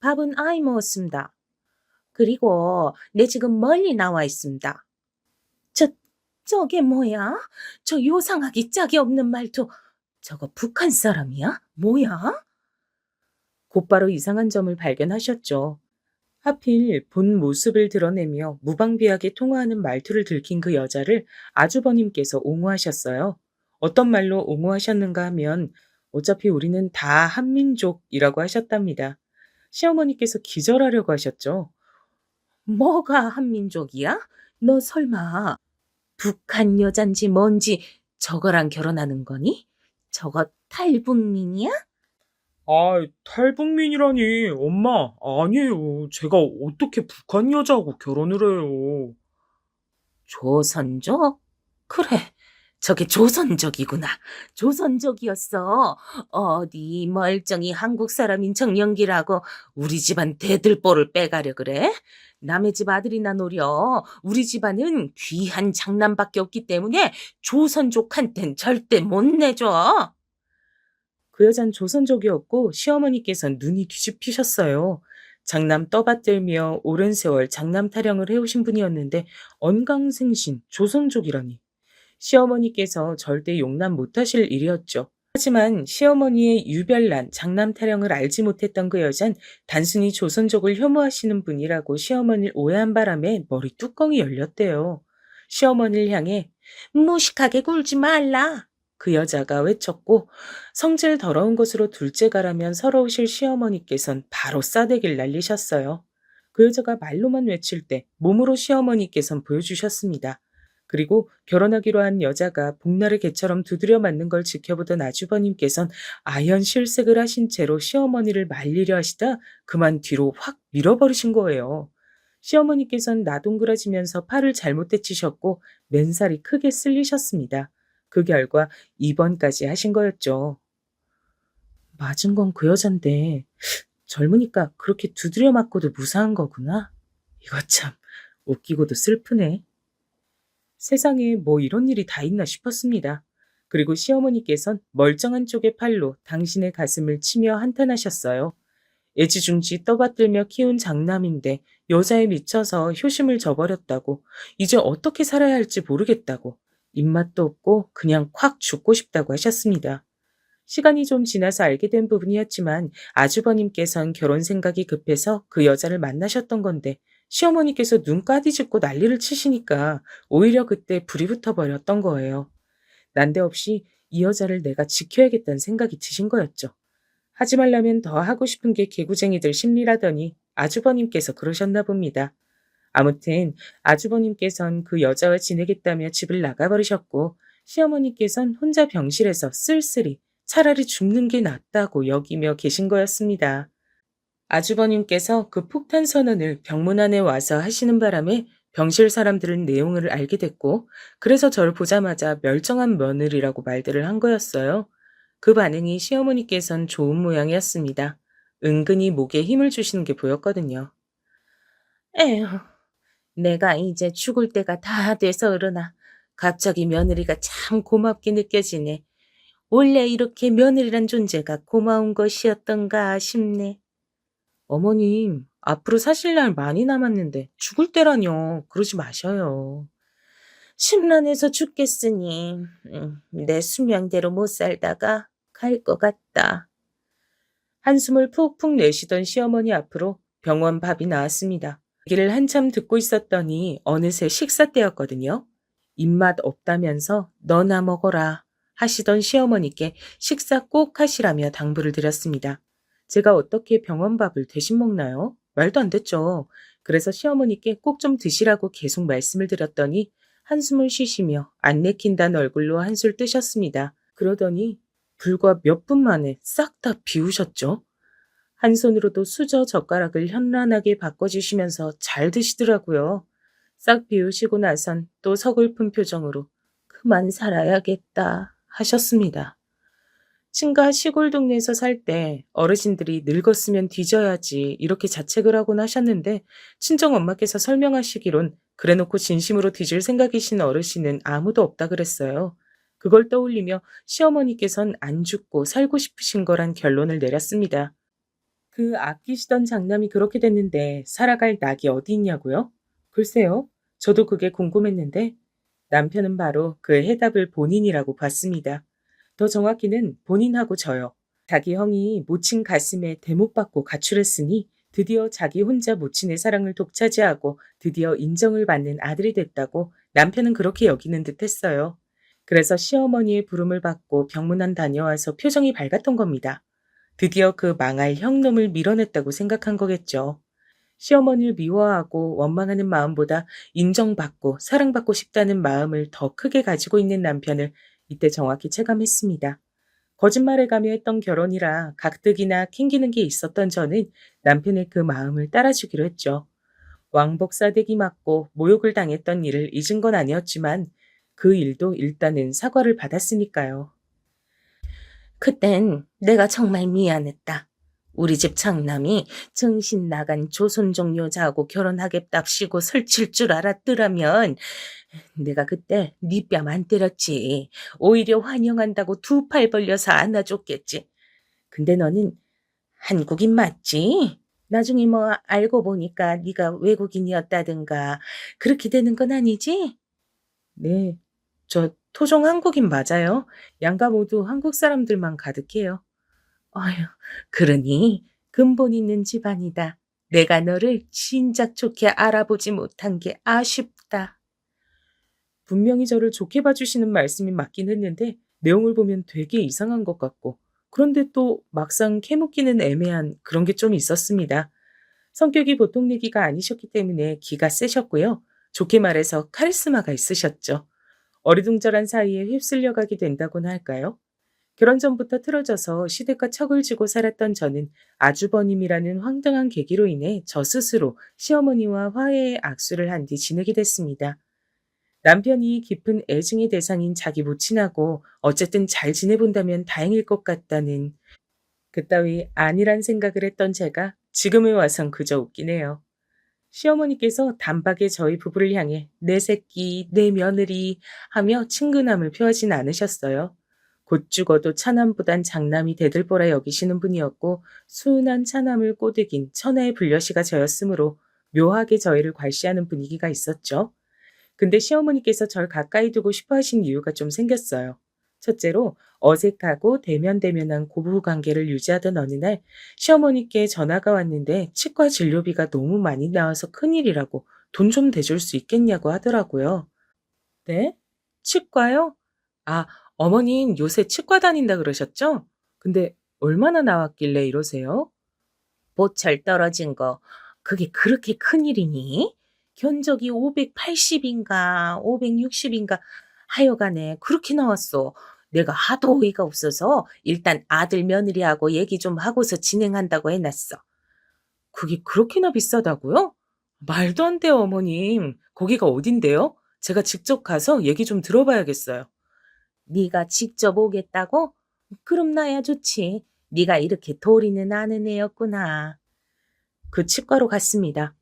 밥은 아이 먹었습니다. 그리고 내 지금 멀리 나와 있습니다. 저게 뭐야? 저 요상하기 짝이 없는 말투. 저거 북한 사람이야? 뭐야? 곧바로 이상한 점을 발견하셨죠. 하필 본 모습을 드러내며 무방비하게 통화하는 말투를 들킨 그 여자를 아주버님께서 옹호하셨어요. 어떤 말로 옹호하셨는가 하면 어차피 우리는 다 한민족이라고 하셨답니다. 시어머니께서 기절하려고 하셨죠. 뭐가 한민족이야? 너 설마 북한 여잔지 뭔지 저거랑 결혼하는 거니? 저거 탈북민이야? 탈북민이라니, 엄마, 아니에요. 제가 어떻게 북한 여자하고 결혼을 해요. 조선족? 그래, 저게 조선족이구나. 조선족이었어. 어디 멀쩡히 한국 사람인 척 연기라고 우리 집안 대들보를 빼가려 그래? 남의 집 아들이나 노려. 우리 집안은 귀한 장남밖에 없기 때문에 조선족한텐 절대 못 내줘. 그 여잔 조선족이었고 시어머니께서는 눈이 뒤집히셨어요. 장남 떠받들며 오랜 세월 장남 타령을 해오신 분이었는데 언강생신 조선족이라니. 시어머니께서 절대 용납 못하실 일이었죠. 하지만 시어머니의 유별난 장남 타령을 알지 못했던 그 여잔 단순히 조선족을 혐오하시는 분이라고 시어머니를 오해한 바람에 머리 뚜껑이 열렸대요. 시어머니를 향해 무식하게 굴지 말라. 그 여자가 외쳤고 성질 더러운 것으로 둘째가라면 서러우실 시어머니께선 바로 싸대기를 날리셨어요. 그 여자가 말로만 외칠 때 몸으로 시어머니께선 보여주셨습니다. 그리고 결혼하기로 한 여자가 복날의 개처럼 두드려 맞는 걸 지켜보던 아주버님께선 아연 실색을 하신 채로 시어머니를 말리려 하시다 그만 뒤로 확 밀어버리신 거예요. 시어머니께선 나동그라지면서 팔을 잘못 데치셨고 맨살이 크게 쓸리셨습니다. 그 결과 입원까지 하신 거였죠. 맞은 건 그 여잔데 젊으니까 그렇게 두드려 맞고도 무사한 거구나. 이거 참 웃기고도 슬프네. 세상에 뭐 이런 일이 다 있나 싶었습니다. 그리고 시어머니께선 멀쩡한 쪽의 팔로 당신의 가슴을 치며 한탄하셨어요. 애지중지 떠받들며 키운 장남인데 여자에 미쳐서 효심을 저버렸다고, 이제 어떻게 살아야 할지 모르겠다고, 입맛도 없고 그냥 콱 죽고 싶다고 하셨습니다. 시간이 좀 지나서 알게 된 부분이었지만 아주버님께선 결혼 생각이 급해서 그 여자를 만나셨던 건데 시어머니께서 눈 까디집고 난리를 치시니까 오히려 그때 불이 붙어버렸던 거예요. 난데없이 이 여자를 내가 지켜야겠다는 생각이 드신 거였죠. 하지 말라면 더 하고 싶은 게 개구쟁이들 심리라더니 아주버님께서 그러셨나 봅니다. 아무튼 아주버님께선 그 여자와 지내겠다며 집을 나가버리셨고 시어머니께선 혼자 병실에서 쓸쓸히 차라리 죽는 게 낫다고 여기며 계신 거였습니다. 아주버님께서 그 폭탄 선언을 병문 안에 와서 하시는 바람에 병실 사람들은 내용을 알게 됐고 그래서 저를 보자마자 멀쩡한 며느리라고 말들을 한 거였어요. 그 반응이 시어머니께선 좋은 모양이었습니다. 은근히 목에 힘을 주시는 게 보였거든요. 에휴, 내가 이제 죽을 때가 다 돼서 그러나 갑자기 며느리가 참 고맙게 느껴지네. 원래 이렇게 며느리란 존재가 고마운 것이었던가 싶네. 어머님, 앞으로 사실 날 많이 남았는데 죽을 때라뇨. 그러지 마셔요. 심란해서 죽겠으니 내 수명대로 못 살다가 갈 것 같다. 한숨을 푹푹 내쉬던 시어머니 앞으로 병원 밥이 나왔습니다. 얘기를 한참 듣고 있었더니 어느새 식사 때였거든요. 입맛 없다면서 너나 먹어라 하시던 시어머니께 식사 꼭 하시라며 당부를 드렸습니다. 제가 어떻게 병원 밥을 대신 먹나요? 말도 안 됐죠. 그래서 시어머니께 꼭 좀 드시라고 계속 말씀을 드렸더니 한숨을 쉬시며 안 내킨다는 얼굴로 한술 뜨셨습니다. 그러더니 불과 몇 분 만에 싹 다 비우셨죠. 한 손으로도 수저 젓가락을 현란하게 바꿔주시면서 잘 드시더라고요. 싹 비우시고 나선 또 서글픈 표정으로 그만 살아야겠다 하셨습니다. 친가 시골 동네에서 살 때 어르신들이 늙었으면 뒤져야지 이렇게 자책을 하곤 하셨는데 친정엄마께서 설명하시기론 그래놓고 진심으로 뒤질 생각이신 어르신은 아무도 없다 그랬어요. 그걸 떠올리며 시어머니께선 안 죽고 살고 싶으신 거란 결론을 내렸습니다. 그 아끼시던 장남이 그렇게 됐는데 살아갈 낙이 어디 있냐고요? 글쎄요. 저도 그게 궁금했는데 남편은 바로 그 해답을 본인이라고 봤습니다. 더 정확히는 본인하고 저요. 자기 형이 모친 가슴에 대못받고 가출했으니 드디어 자기 혼자 모친의 사랑을 독차지하고 드디어 인정을 받는 아들이 됐다고 남편은 그렇게 여기는 듯 했어요. 그래서 시어머니의 부름을 받고 병문안 다녀와서 표정이 밝았던 겁니다. 드디어 그 망할 형놈을 밀어냈다고 생각한 거겠죠. 시어머니를 미워하고 원망하는 마음보다 인정받고 사랑받고 싶다는 마음을 더 크게 가지고 있는 남편을 이때 정확히 체감했습니다. 거짓말해가며 했던 결혼이라 각득이나 캥기는 게 있었던 저는 남편의 그 마음을 따라주기로 했죠. 왕복 사대기 맞고 모욕을 당했던 일을 잊은 건 아니었지만 그 일도 일단은 사과를 받았으니까요. 그땐 내가 정말 미안했다. 우리 집 장남이 정신 나간 조선족 여자하고 결혼하겠답시고 설칠 줄 알았더라면 내가 그때 네 뺨 안 때렸지. 오히려 환영한다고 두 팔 벌려서 안아줬겠지. 근데 너는 한국인 맞지? 나중에 뭐 알고 보니까 네가 외국인이었다든가 그렇게 되는 건 아니지? 네, 저 토종 한국인 맞아요. 양가 모두 한국 사람들만 가득해요. 어휴, 그러니 근본 있는 집안이다. 내가 너를 진작 좋게 알아보지 못한 게 아쉽다. 분명히 저를 좋게 봐주시는 말씀이 맞긴 했는데 내용을 보면 되게 이상한 것 같고 그런데 또 막상 캐묻기는 애매한 그런 게 좀 있었습니다. 성격이 보통 내기가 아니셨기 때문에 기가 세셨고요. 좋게 말해서 카리스마가 있으셨죠. 어리둥절한 사이에 휩쓸려 가게 된다고나 할까요? 결혼 전부터 틀어져서 시댁과 척을 쥐고 살았던 저는 아주버님이라는 황당한 계기로 인해 저 스스로 시어머니와 화해의 악수를 한 뒤 지내게 됐습니다. 남편이 깊은 애증의 대상인 자기 모친하고 어쨌든 잘 지내본다면 다행일 것 같다는 그따위 아니란 생각을 했던 제가 지금에 와선 그저 웃기네요. 시어머니께서 단박에 저희 부부를 향해 내 새끼, 내 며느리 하며 친근함을 표하진 않으셨어요. 곧 죽어도 차남보단 장남이 대들보라 여기시는 분이었고 순한 차남을 꼬드긴 천하의 불려시가 저였으므로 묘하게 저희를 괄시하는 분위기가 있었죠. 근데 시어머니께서 절 가까이 두고 싶어 하신 이유가 좀 생겼어요. 첫째로 어색하고 대면대면한 고부부 관계를 유지하던 어느 날 시어머니께 전화가 왔는데 치과 진료비가 너무 많이 나와서 큰일이라고 돈 좀 대줄 수 있겠냐고 하더라고요. 네? 치과요? 아, 어머님 요새 치과 다닌다 그러셨죠? 근데 얼마나 나왔길래 이러세요? 보철 떨어진 거 그게 그렇게 큰일이니? 견적이 580인가 560인가 하여간에 그렇게 나왔어. 내가 하도 어이가 없어서 일단 아들 며느리하고 얘기 좀 하고서 진행한다고 해놨어. 그게 그렇게나 비싸다고요? 말도 안 돼요, 어머님. 거기가 어딘데요? 제가 직접 가서 얘기 좀 들어봐야겠어요. 네가 직접 오겠다고? 그럼 나야 좋지. 네가 이렇게 도리는 아는 애였구나. 그 치과로 갔습니다.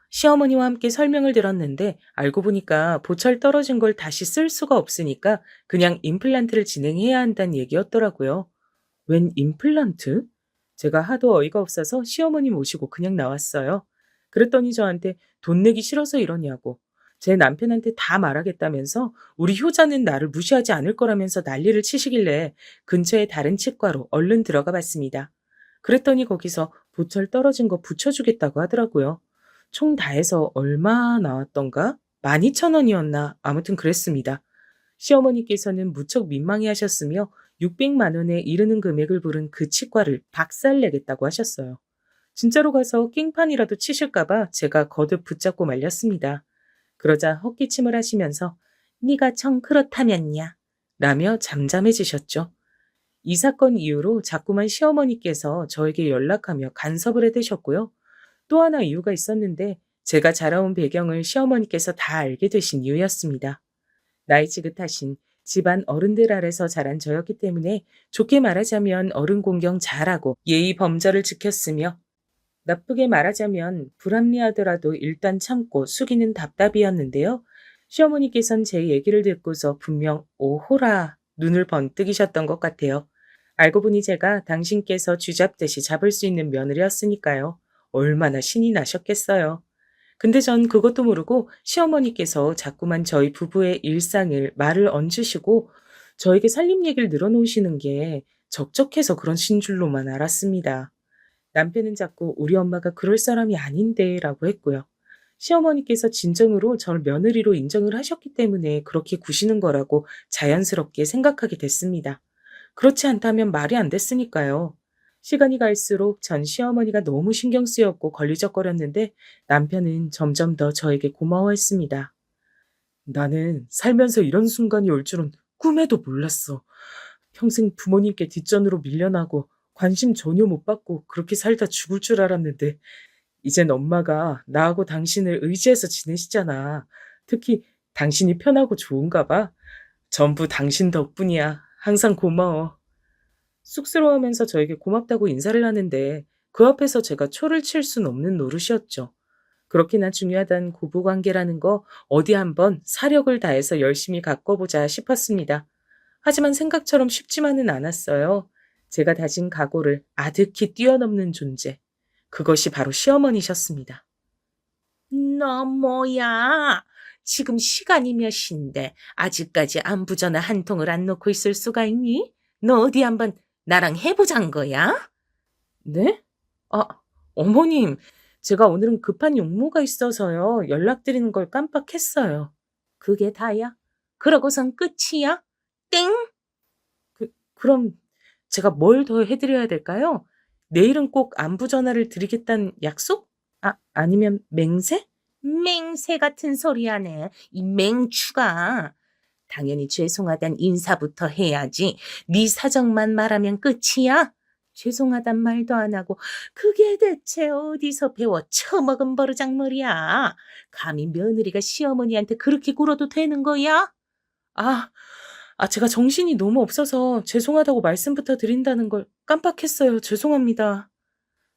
시어머니와 함께 설명을 들었는데 알고 보니까 보철 떨어진 걸 다시 쓸 수가 없으니까 그냥 임플란트를 진행해야 한다는 얘기였더라고요. 웬 임플란트? 제가 하도 어이가 없어서 시어머니 모시고 그냥 나왔어요. 그랬더니 저한테 돈 내기 싫어서 이러냐고. 제 남편한테 다 말하겠다면서 우리 효자는 나를 무시하지 않을 거라면서 난리를 치시길래 근처에 다른 치과로 얼른 들어가 봤습니다. 그랬더니 거기서 보철 떨어진 거 붙여주겠다고 하더라고요. 총 다 해서 얼마 나왔던가? 12,000원이었나? 아무튼 그랬습니다. 시어머니께서는 무척 민망해 하셨으며 600만 원에 이르는 금액을 부른 그 치과를 박살내겠다고 하셨어요. 진짜로 가서 깽판이라도 치실까봐 제가 거듭 붙잡고 말렸습니다. 그러자 헛기침을 하시면서 네가 정 그렇다면야 라며 잠잠해지셨죠. 이 사건 이후로 자꾸만 시어머니께서 저에게 연락하며 간섭을 해대셨고요. 또 하나 이유가 있었는데 제가 자라온 배경을 시어머니께서 다 알게 되신 이유였습니다. 나이 지긋하신 집안 어른들 아래서 자란 저였기 때문에 좋게 말하자면 어른 공경 잘하고 예의 범절을 지켰으며 나쁘게 말하자면 불합리하더라도 일단 참고 숙이는 답답이었는데요. 시어머니께선 제 얘기를 듣고서 분명 오호라 눈을 번뜩이셨던 것 같아요. 알고 보니 제가 당신께서 쥐잡듯이 잡을 수 있는 며느리였으니까요. 얼마나 신이 나셨겠어요. 근데 전 그것도 모르고 시어머니께서 자꾸만 저희 부부의 일상을 말을 얹으시고 저에게 살림 얘기를 늘어놓으시는 게 적적해서 그러신 줄로만 알았습니다. 남편은 자꾸 우리 엄마가 그럴 사람이 아닌데 라고 했고요. 시어머니께서 진정으로 저를 며느리로 인정을 하셨기 때문에 그렇게 구시는 거라고 자연스럽게 생각하게 됐습니다. 그렇지 않다면 말이 안 됐으니까요. 시간이 갈수록 전 시어머니가 너무 신경 쓰였고 걸리적거렸는데 남편은 점점 더 저에게 고마워했습니다. 나는 살면서 이런 순간이 올 줄은 꿈에도 몰랐어. 평생 부모님께 뒷전으로 밀려나고 관심 전혀 못 받고 그렇게 살다 죽을 줄 알았는데 이젠 엄마가 나하고 당신을 의지해서 지내시잖아. 특히 당신이 편하고 좋은가 봐. 전부 당신 덕분이야. 항상 고마워. 쑥스러워하면서 저에게 고맙다고 인사를 하는데 그 앞에서 제가 초를 칠 순 없는 노릇이었죠. 그렇게나 중요하단 고부관계라는 거 어디 한번 사력을 다해서 열심히 가꿔보자 싶었습니다. 하지만 생각처럼 쉽지만은 않았어요. 제가 다진 각오를 아득히 뛰어넘는 존재. 그것이 바로 시어머니셨습니다. 너 뭐야? 지금 시간이 몇 시인데 아직까지 안부 전화 한 통을 안 놓고 있을 수가 있니? 너 어디 한번 나랑 해보잔 거야? 네? 아, 어머님, 제가 오늘은 급한 용무가 있어서요. 연락드리는 걸 깜빡했어요. 그게 다야? 그러고선 끝이야? 땡? 그럼 제가 뭘 더 해드려야 될까요? 내일은 꼭 안부 전화를 드리겠다는 약속? 아니면 맹세? 맹세 같은 소리 하네. 이 맹추가. 당연히 죄송하단 인사부터 해야지. 네 사정만 말하면 끝이야? 죄송하단 말도 안 하고 그게 대체 어디서 배워 처먹은 버르장머리야. 감히 며느리가 시어머니한테 그렇게 굴어도 되는 거야? 제가 정신이 너무 없어서 죄송하다고 말씀부터 드린다는 걸 깜빡했어요. 죄송합니다.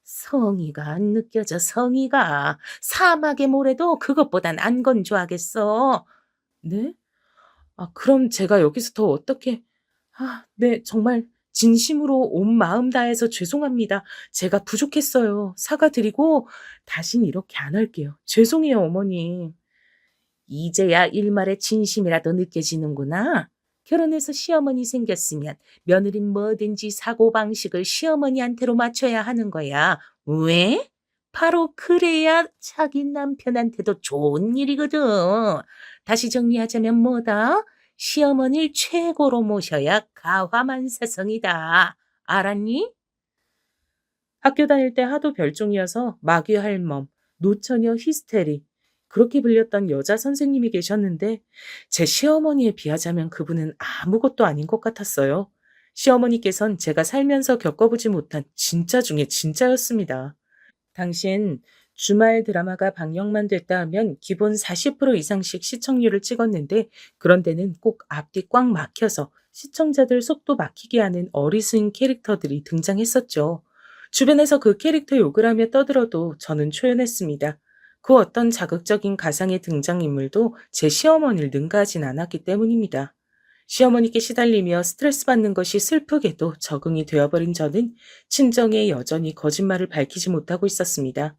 성의가 안 느껴져, 성의가. 사막의 모래도 그것보단 안 건조하겠어. 네? 그럼 제가 여기서 더 어떻게... 네, 정말 진심으로 온 마음 다해서 죄송합니다. 제가 부족했어요. 사과드리고 다신 이렇게 안 할게요. 죄송해요, 어머니. 이제야 일말의 진심이라도 느껴지는구나. 결혼해서 시어머니 생겼으면 며느린 뭐든지 사고방식을 시어머니한테로 맞춰야 하는 거야. 왜? 바로 그래야 자기 남편한테도 좋은 일이거든. 다시 정리하자면 뭐다? 시어머니를 최고로 모셔야 가화만사성이다. 알았니? 학교 다닐 때 하도 별종이어서 마귀할멈, 노처녀 히스테리 그렇게 불렸던 여자 선생님이 계셨는데 제 시어머니에 비하자면 그분은 아무것도 아닌 것 같았어요. 시어머니께선 제가 살면서 겪어보지 못한 진짜 중에 진짜였습니다. 당시엔 주말 드라마가 방영만 됐다 하면 기본 40% 이상씩 시청률을 찍었는데 그런 데는 꼭 앞뒤 꽉 막혀서 시청자들 속도 막히게 하는 어리순 캐릭터들이 등장했었죠. 주변에서 그 캐릭터 욕을 하며 떠들어도 저는 초연했습니다. 그 어떤 자극적인 가상의 등장인물도 제 시어머니를 능가하진 않았기 때문입니다. 시어머니께 시달리며 스트레스 받는 것이 슬프게도 적응이 되어버린 저는 친정에 여전히 거짓말을 밝히지 못하고 있었습니다.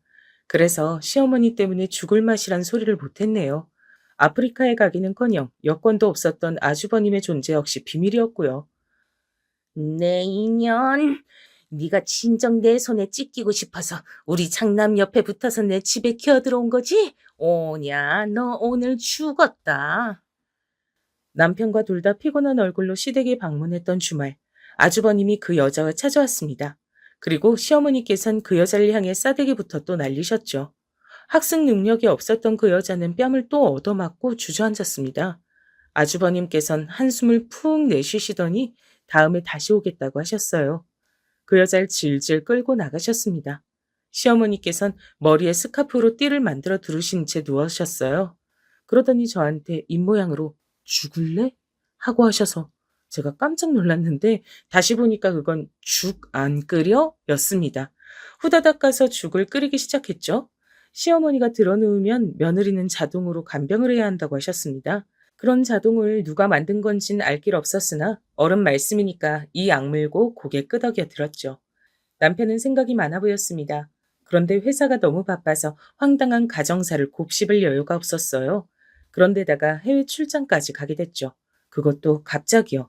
그래서 시어머니 때문에 죽을 맛이란 소리를 못했네요. 아프리카에 가기는커녕 여권도 없었던 아주버님의 존재 역시 비밀이었고요. 내 인연, 네가 진정 내 손에 찢기고 싶어서 우리 장남 옆에 붙어서 내 집에 기어들어온 거지? 오냐, 너 오늘 죽었다. 남편과 둘 다 피곤한 얼굴로 시댁에 방문했던 주말, 아주버님이 그 여자와 찾아왔습니다. 그리고 시어머니께선 그 여자를 향해 싸대기부터 또 날리셨죠. 학습 능력이 없었던 그 여자는 뺨을 또 얻어맞고 주저앉았습니다. 아주버님께선 한숨을 푹 내쉬시더니 다음에 다시 오겠다고 하셨어요. 그 여자를 질질 끌고 나가셨습니다. 시어머니께선 머리에 스카프로 띠를 만들어 두르신 채 누우셨어요. 그러더니 저한테 입모양으로 죽을래? 하고 하셔서 제가 깜짝 놀랐는데 다시 보니까 그건 죽 안 끓여? 였습니다. 후다닥 가서 죽을 끓이기 시작했죠. 시어머니가 들어누우면 며느리는 자동으로 간병을 해야 한다고 하셨습니다. 그런 자동을 누가 만든 건진 알 길 없었으나 어른 말씀이니까 이 악물고 고개 끄덕여 들었죠. 남편은 생각이 많아 보였습니다. 그런데 회사가 너무 바빠서 황당한 가정사를 곱씹을 여유가 없었어요. 그런데다가 해외 출장까지 가게 됐죠. 그것도 갑자기요.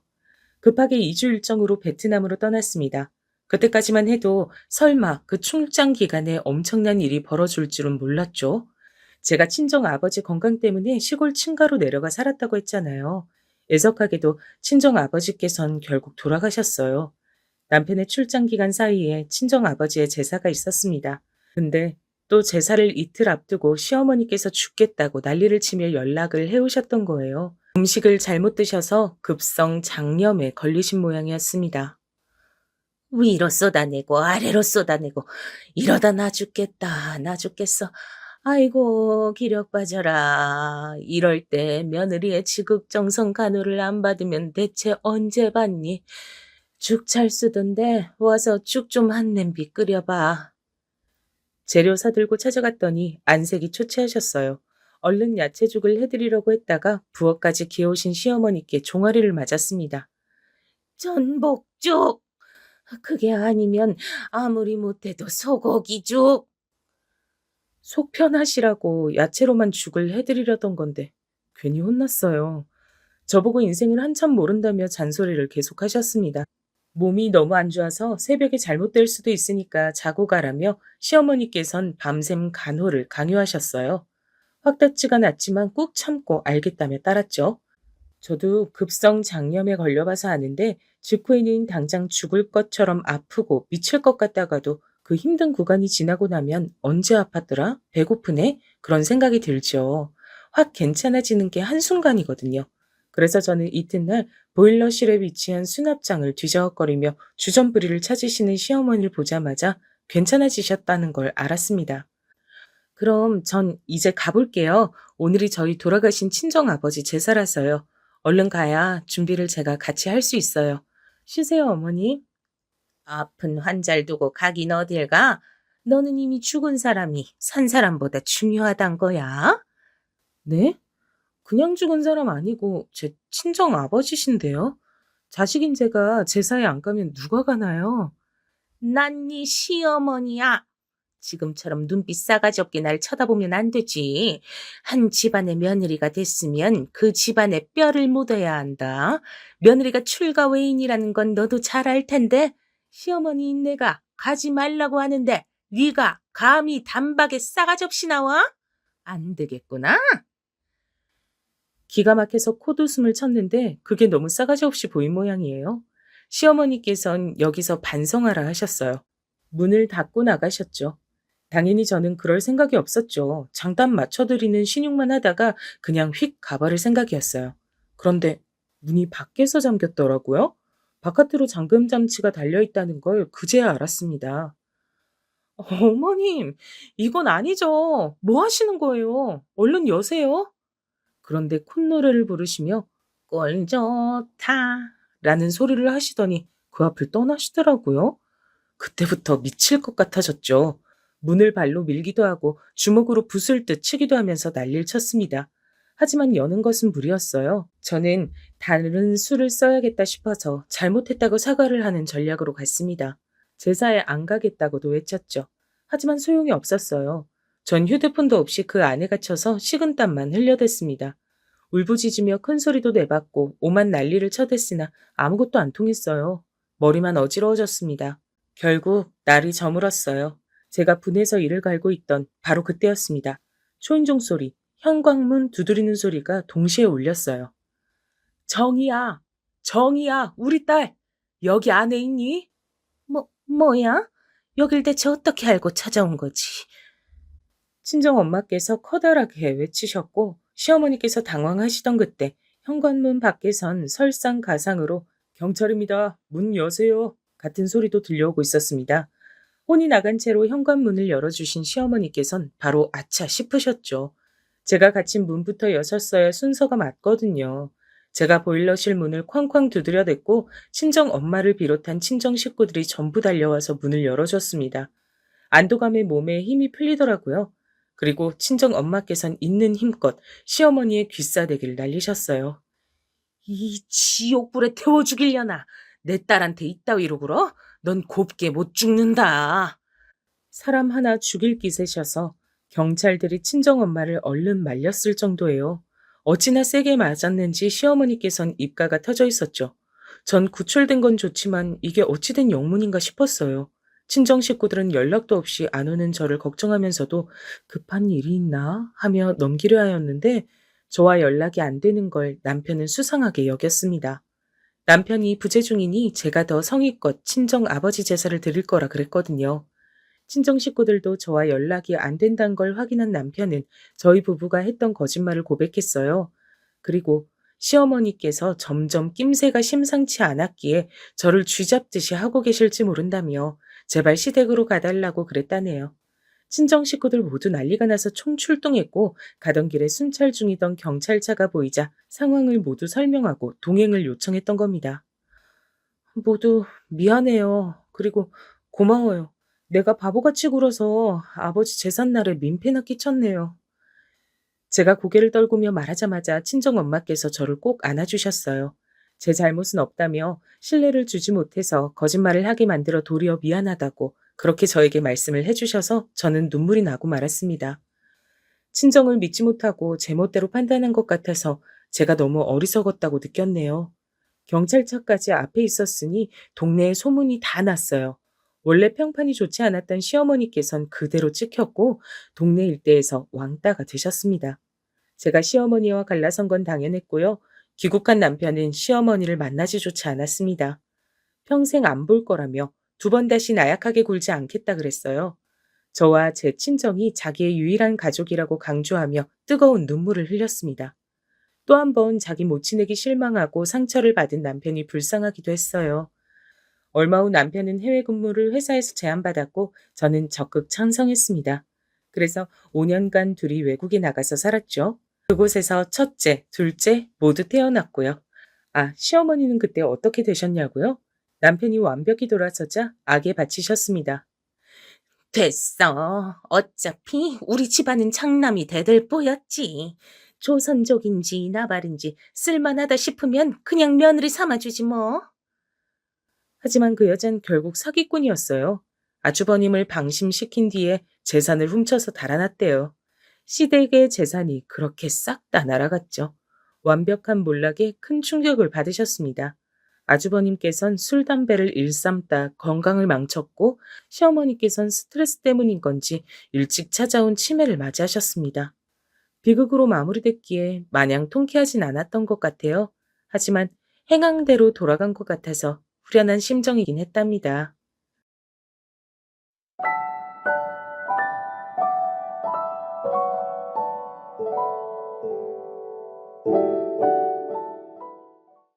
급하게 2주 일정으로 베트남으로 떠났습니다. 그때까지만 해도 설마 그 출장 기간에 엄청난 일이 벌어질 줄은 몰랐죠. 제가 친정 아버지 건강 때문에 시골 친가로 내려가 살았다고 했잖아요. 애석하게도 친정 아버지께선 결국 돌아가셨어요. 남편의 출장 기간 사이에 친정 아버지의 제사가 있었습니다. 근데 또 제사를 이틀 앞두고 시어머니께서 죽겠다고 난리를 치며 연락을 해오셨던 거예요. 음식을 잘못 드셔서 급성 장염에 걸리신 모양이었습니다. 위로 쏟아내고 아래로 쏟아내고 이러다 나 죽겠다, 나 죽겠어. 아이고 기력 빠져라. 이럴 때 며느리의 지극정성 간호를 안 받으면 대체 언제 받니? 죽 잘 쓰던데 와서 죽 좀 한 냄비 끓여봐. 재료 사들고 찾아갔더니 안색이 초췌하셨어요. 얼른 야채죽을 해드리려고 했다가 부엌까지 기어오신 시어머니께 종아리를 맞았습니다. 전복죽! 그게 아니면 아무리 못해도 소고기죽! 속 편하시라고 야채로만 죽을 해드리려던 건데 괜히 혼났어요. 저보고 인생을 한참 모른다며 잔소리를 계속하셨습니다. 몸이 너무 안 좋아서 새벽에 잘못될 수도 있으니까 자고 가라며 시어머니께선 밤샘 간호를 강요하셨어요. 확답지가 났지만 꾹 참고 알겠다며 따랐죠. 저도 급성 장염에 걸려봐서 아는데 직후에는 당장 죽을 것처럼 아프고 미칠 것 같다가도 그 힘든 구간이 지나고 나면 언제 아팠더라? 배고프네? 그런 생각이 들죠. 확 괜찮아지는 게 한순간이거든요. 그래서 저는 이튿날 보일러실에 위치한 수납장을 뒤적거리며 주전부리를 찾으시는 시어머니를 보자마자 괜찮아지셨다는 걸 알았습니다. 그럼 전 이제 가볼게요. 오늘이 저희 돌아가신 친정아버지 제사라서요. 얼른 가야 준비를 제가 같이 할 수 있어요. 쉬세요, 어머니. 아픈 환자를 두고 가긴 어딜 가? 너는 이미 죽은 사람이 산 사람보다 중요하단 거야? 네? 그냥 죽은 사람 아니고 제 친정 아버지신데요. 자식인 제가 제사에 안 가면 누가 가나요? 난 네 시어머니야. 지금처럼 눈빛 싸가지 없게 날 쳐다보면 안 되지. 한 집안의 며느리가 됐으면 그 집안의 뼈를 묻어야 한다. 며느리가 출가 외인이라는 건 너도 잘 알 텐데 시어머니인 내가 가지 말라고 하는데 네가 감히 단박에 싸가지 없이 나와? 안 되겠구나. 기가 막혀서 콧웃음을 쳤는데 그게 너무 싸가지 없이 보인 모양이에요. 시어머니께선 여기서 반성하라 하셨어요. 문을 닫고 나가셨죠. 당연히 저는 그럴 생각이 없었죠. 장단 맞춰드리는 신용만 하다가 그냥 휙 가버릴 생각이었어요. 그런데 문이 밖에서 잠겼더라고요. 바깥으로 잠금 장치가 달려있다는 걸 그제야 알았습니다. 어머님, 이건 아니죠. 뭐 하시는 거예요? 얼른 여세요. 그런데 콧노래를 부르시며 꼴 좋다 라는 소리를 하시더니 그 앞을 떠나시더라고요. 그때부터 미칠 것 같아졌죠. 문을 발로 밀기도 하고 주먹으로 부술 듯 치기도 하면서 난리를 쳤습니다. 하지만 여는 것은 무리였어요. 저는 다른 수를 써야겠다 싶어서 잘못했다고 사과를 하는 전략으로 갔습니다. 제사에 안 가겠다고도 외쳤죠. 하지만 소용이 없었어요. 전 휴대폰도 없이 그 안에 갇혀서 식은땀만 흘려댔습니다. 울부짖으며 큰 소리도 내봤고 오만 난리를 쳐댔으나 아무것도 안 통했어요. 머리만 어지러워졌습니다. 결국 날이 저물었어요. 제가 분해서 이를 갈고 있던 바로 그때였습니다. 초인종 소리, 현관문 두드리는 소리가 동시에 울렸어요. 정이야, 정이야, 우리 딸, 여기 안에 있니? 뭐야? 여길 대체 어떻게 알고 찾아온 거지? 친정 엄마께서 커다랗게 외치셨고 시어머니께서 당황하시던 그때 현관문 밖에선 설상가상으로 경찰입니다. 문 여세요. 같은 소리도 들려오고 있었습니다. 혼이 나간 채로 현관문을 열어주신 시어머니께선 바로 아차 싶으셨죠. 제가 갇힌 문부터 여셨어야 순서가 맞거든요. 제가 보일러실 문을 쾅쾅 두드려댔고 친정 엄마를 비롯한 친정 식구들이 전부 달려와서 문을 열어줬습니다. 안도감에 몸에 힘이 풀리더라고요. 그리고 친정 엄마께선 있는 힘껏 시어머니의 귀싸대기를 날리셨어요. 이 지옥불에 태워 죽이려나. 내 딸한테 이따위로 굴어? 넌 곱게 못 죽는다. 사람 하나 죽일 기세셔서 경찰들이 친정엄마를 얼른 말렸을 정도예요. 어찌나 세게 맞았는지 시어머니께선 입가가 터져 있었죠. 전 구출된 건 좋지만 이게 어찌된 영문인가 싶었어요. 친정 식구들은 연락도 없이 안 오는 저를 걱정하면서도 급한 일이 있나 하며 넘기려 하였는데 저와 연락이 안 되는 걸 남편은 수상하게 여겼습니다. 남편이 부재 중이니 제가 더 성의껏 친정 아버지 제사를 드릴 거라 그랬거든요. 친정 식구들도 저와 연락이 안 된다는 걸 확인한 남편은 저희 부부가 했던 거짓말을 고백했어요. 그리고 시어머니께서 점점 낌새가 심상치 않았기에 저를 쥐잡듯이 하고 계실지 모른다며 제발 시댁으로 가달라고 그랬다네요. 친정 식구들 모두 난리가 나서 총출동했고 가던 길에 순찰 중이던 경찰차가 보이자 상황을 모두 설명하고 동행을 요청했던 겁니다. 모두 미안해요. 그리고 고마워요. 내가 바보같이 굴어서 아버지 제삿날에 민폐나 끼쳤네요. 제가 고개를 떨구며 말하자마자 친정엄마께서 저를 꼭 안아주셨어요. 제 잘못은 없다며 신뢰를 주지 못해서 거짓말을 하게 만들어 도리어 미안하다고 그렇게 저에게 말씀을 해주셔서 저는 눈물이 나고 말았습니다. 친정을 믿지 못하고 제멋대로 판단한 것 같아서 제가 너무 어리석었다고 느꼈네요. 경찰차까지 앞에 있었으니 동네에 소문이 다 났어요. 원래 평판이 좋지 않았던 시어머니께선 그대로 찍혔고 동네 일대에서 왕따가 되셨습니다. 제가 시어머니와 갈라선 건 당연했고요. 귀국한 남편은 시어머니를 만나지조차 않았습니다. 평생 안 볼 거라며 두 번 다시 나약하게 굴지 않겠다 그랬어요. 저와 제 친정이 자기의 유일한 가족이라고 강조하며 뜨거운 눈물을 흘렸습니다. 또 한 번 자기 모친에게 실망하고 상처를 받은 남편이 불쌍하기도 했어요. 얼마 후 남편은 해외 근무를 회사에서 제안받았고 저는 적극 찬성했습니다. 그래서 5년간 둘이 외국에 나가서 살았죠. 그곳에서 첫째, 둘째 모두 태어났고요. 아, 시어머니는 그때 어떻게 되셨냐고요? 남편이 완벽히 돌아서자 악에 바치셨습니다. 됐어. 어차피 우리 집안은 장남이 대들보였지. 조선족인지 나발인지 쓸만하다 싶으면 그냥 며느리 삼아주지 뭐. 하지만 그 여잔 결국 사기꾼이었어요. 아주버님을 방심시킨 뒤에 재산을 훔쳐서 달아났대요. 시댁의 재산이 그렇게 싹 다 날아갔죠. 완벽한 몰락에 큰 충격을 받으셨습니다. 아주버님께선 술, 담배를 일삼다 건강을 망쳤고 시어머니께선 스트레스 때문인 건지 일찍 찾아온 치매를 맞이하셨습니다. 비극으로 마무리됐기에 마냥 통쾌하진 않았던 것 같아요. 하지만 행황대로 돌아간 것 같아서 후련한 심정이긴 했답니다.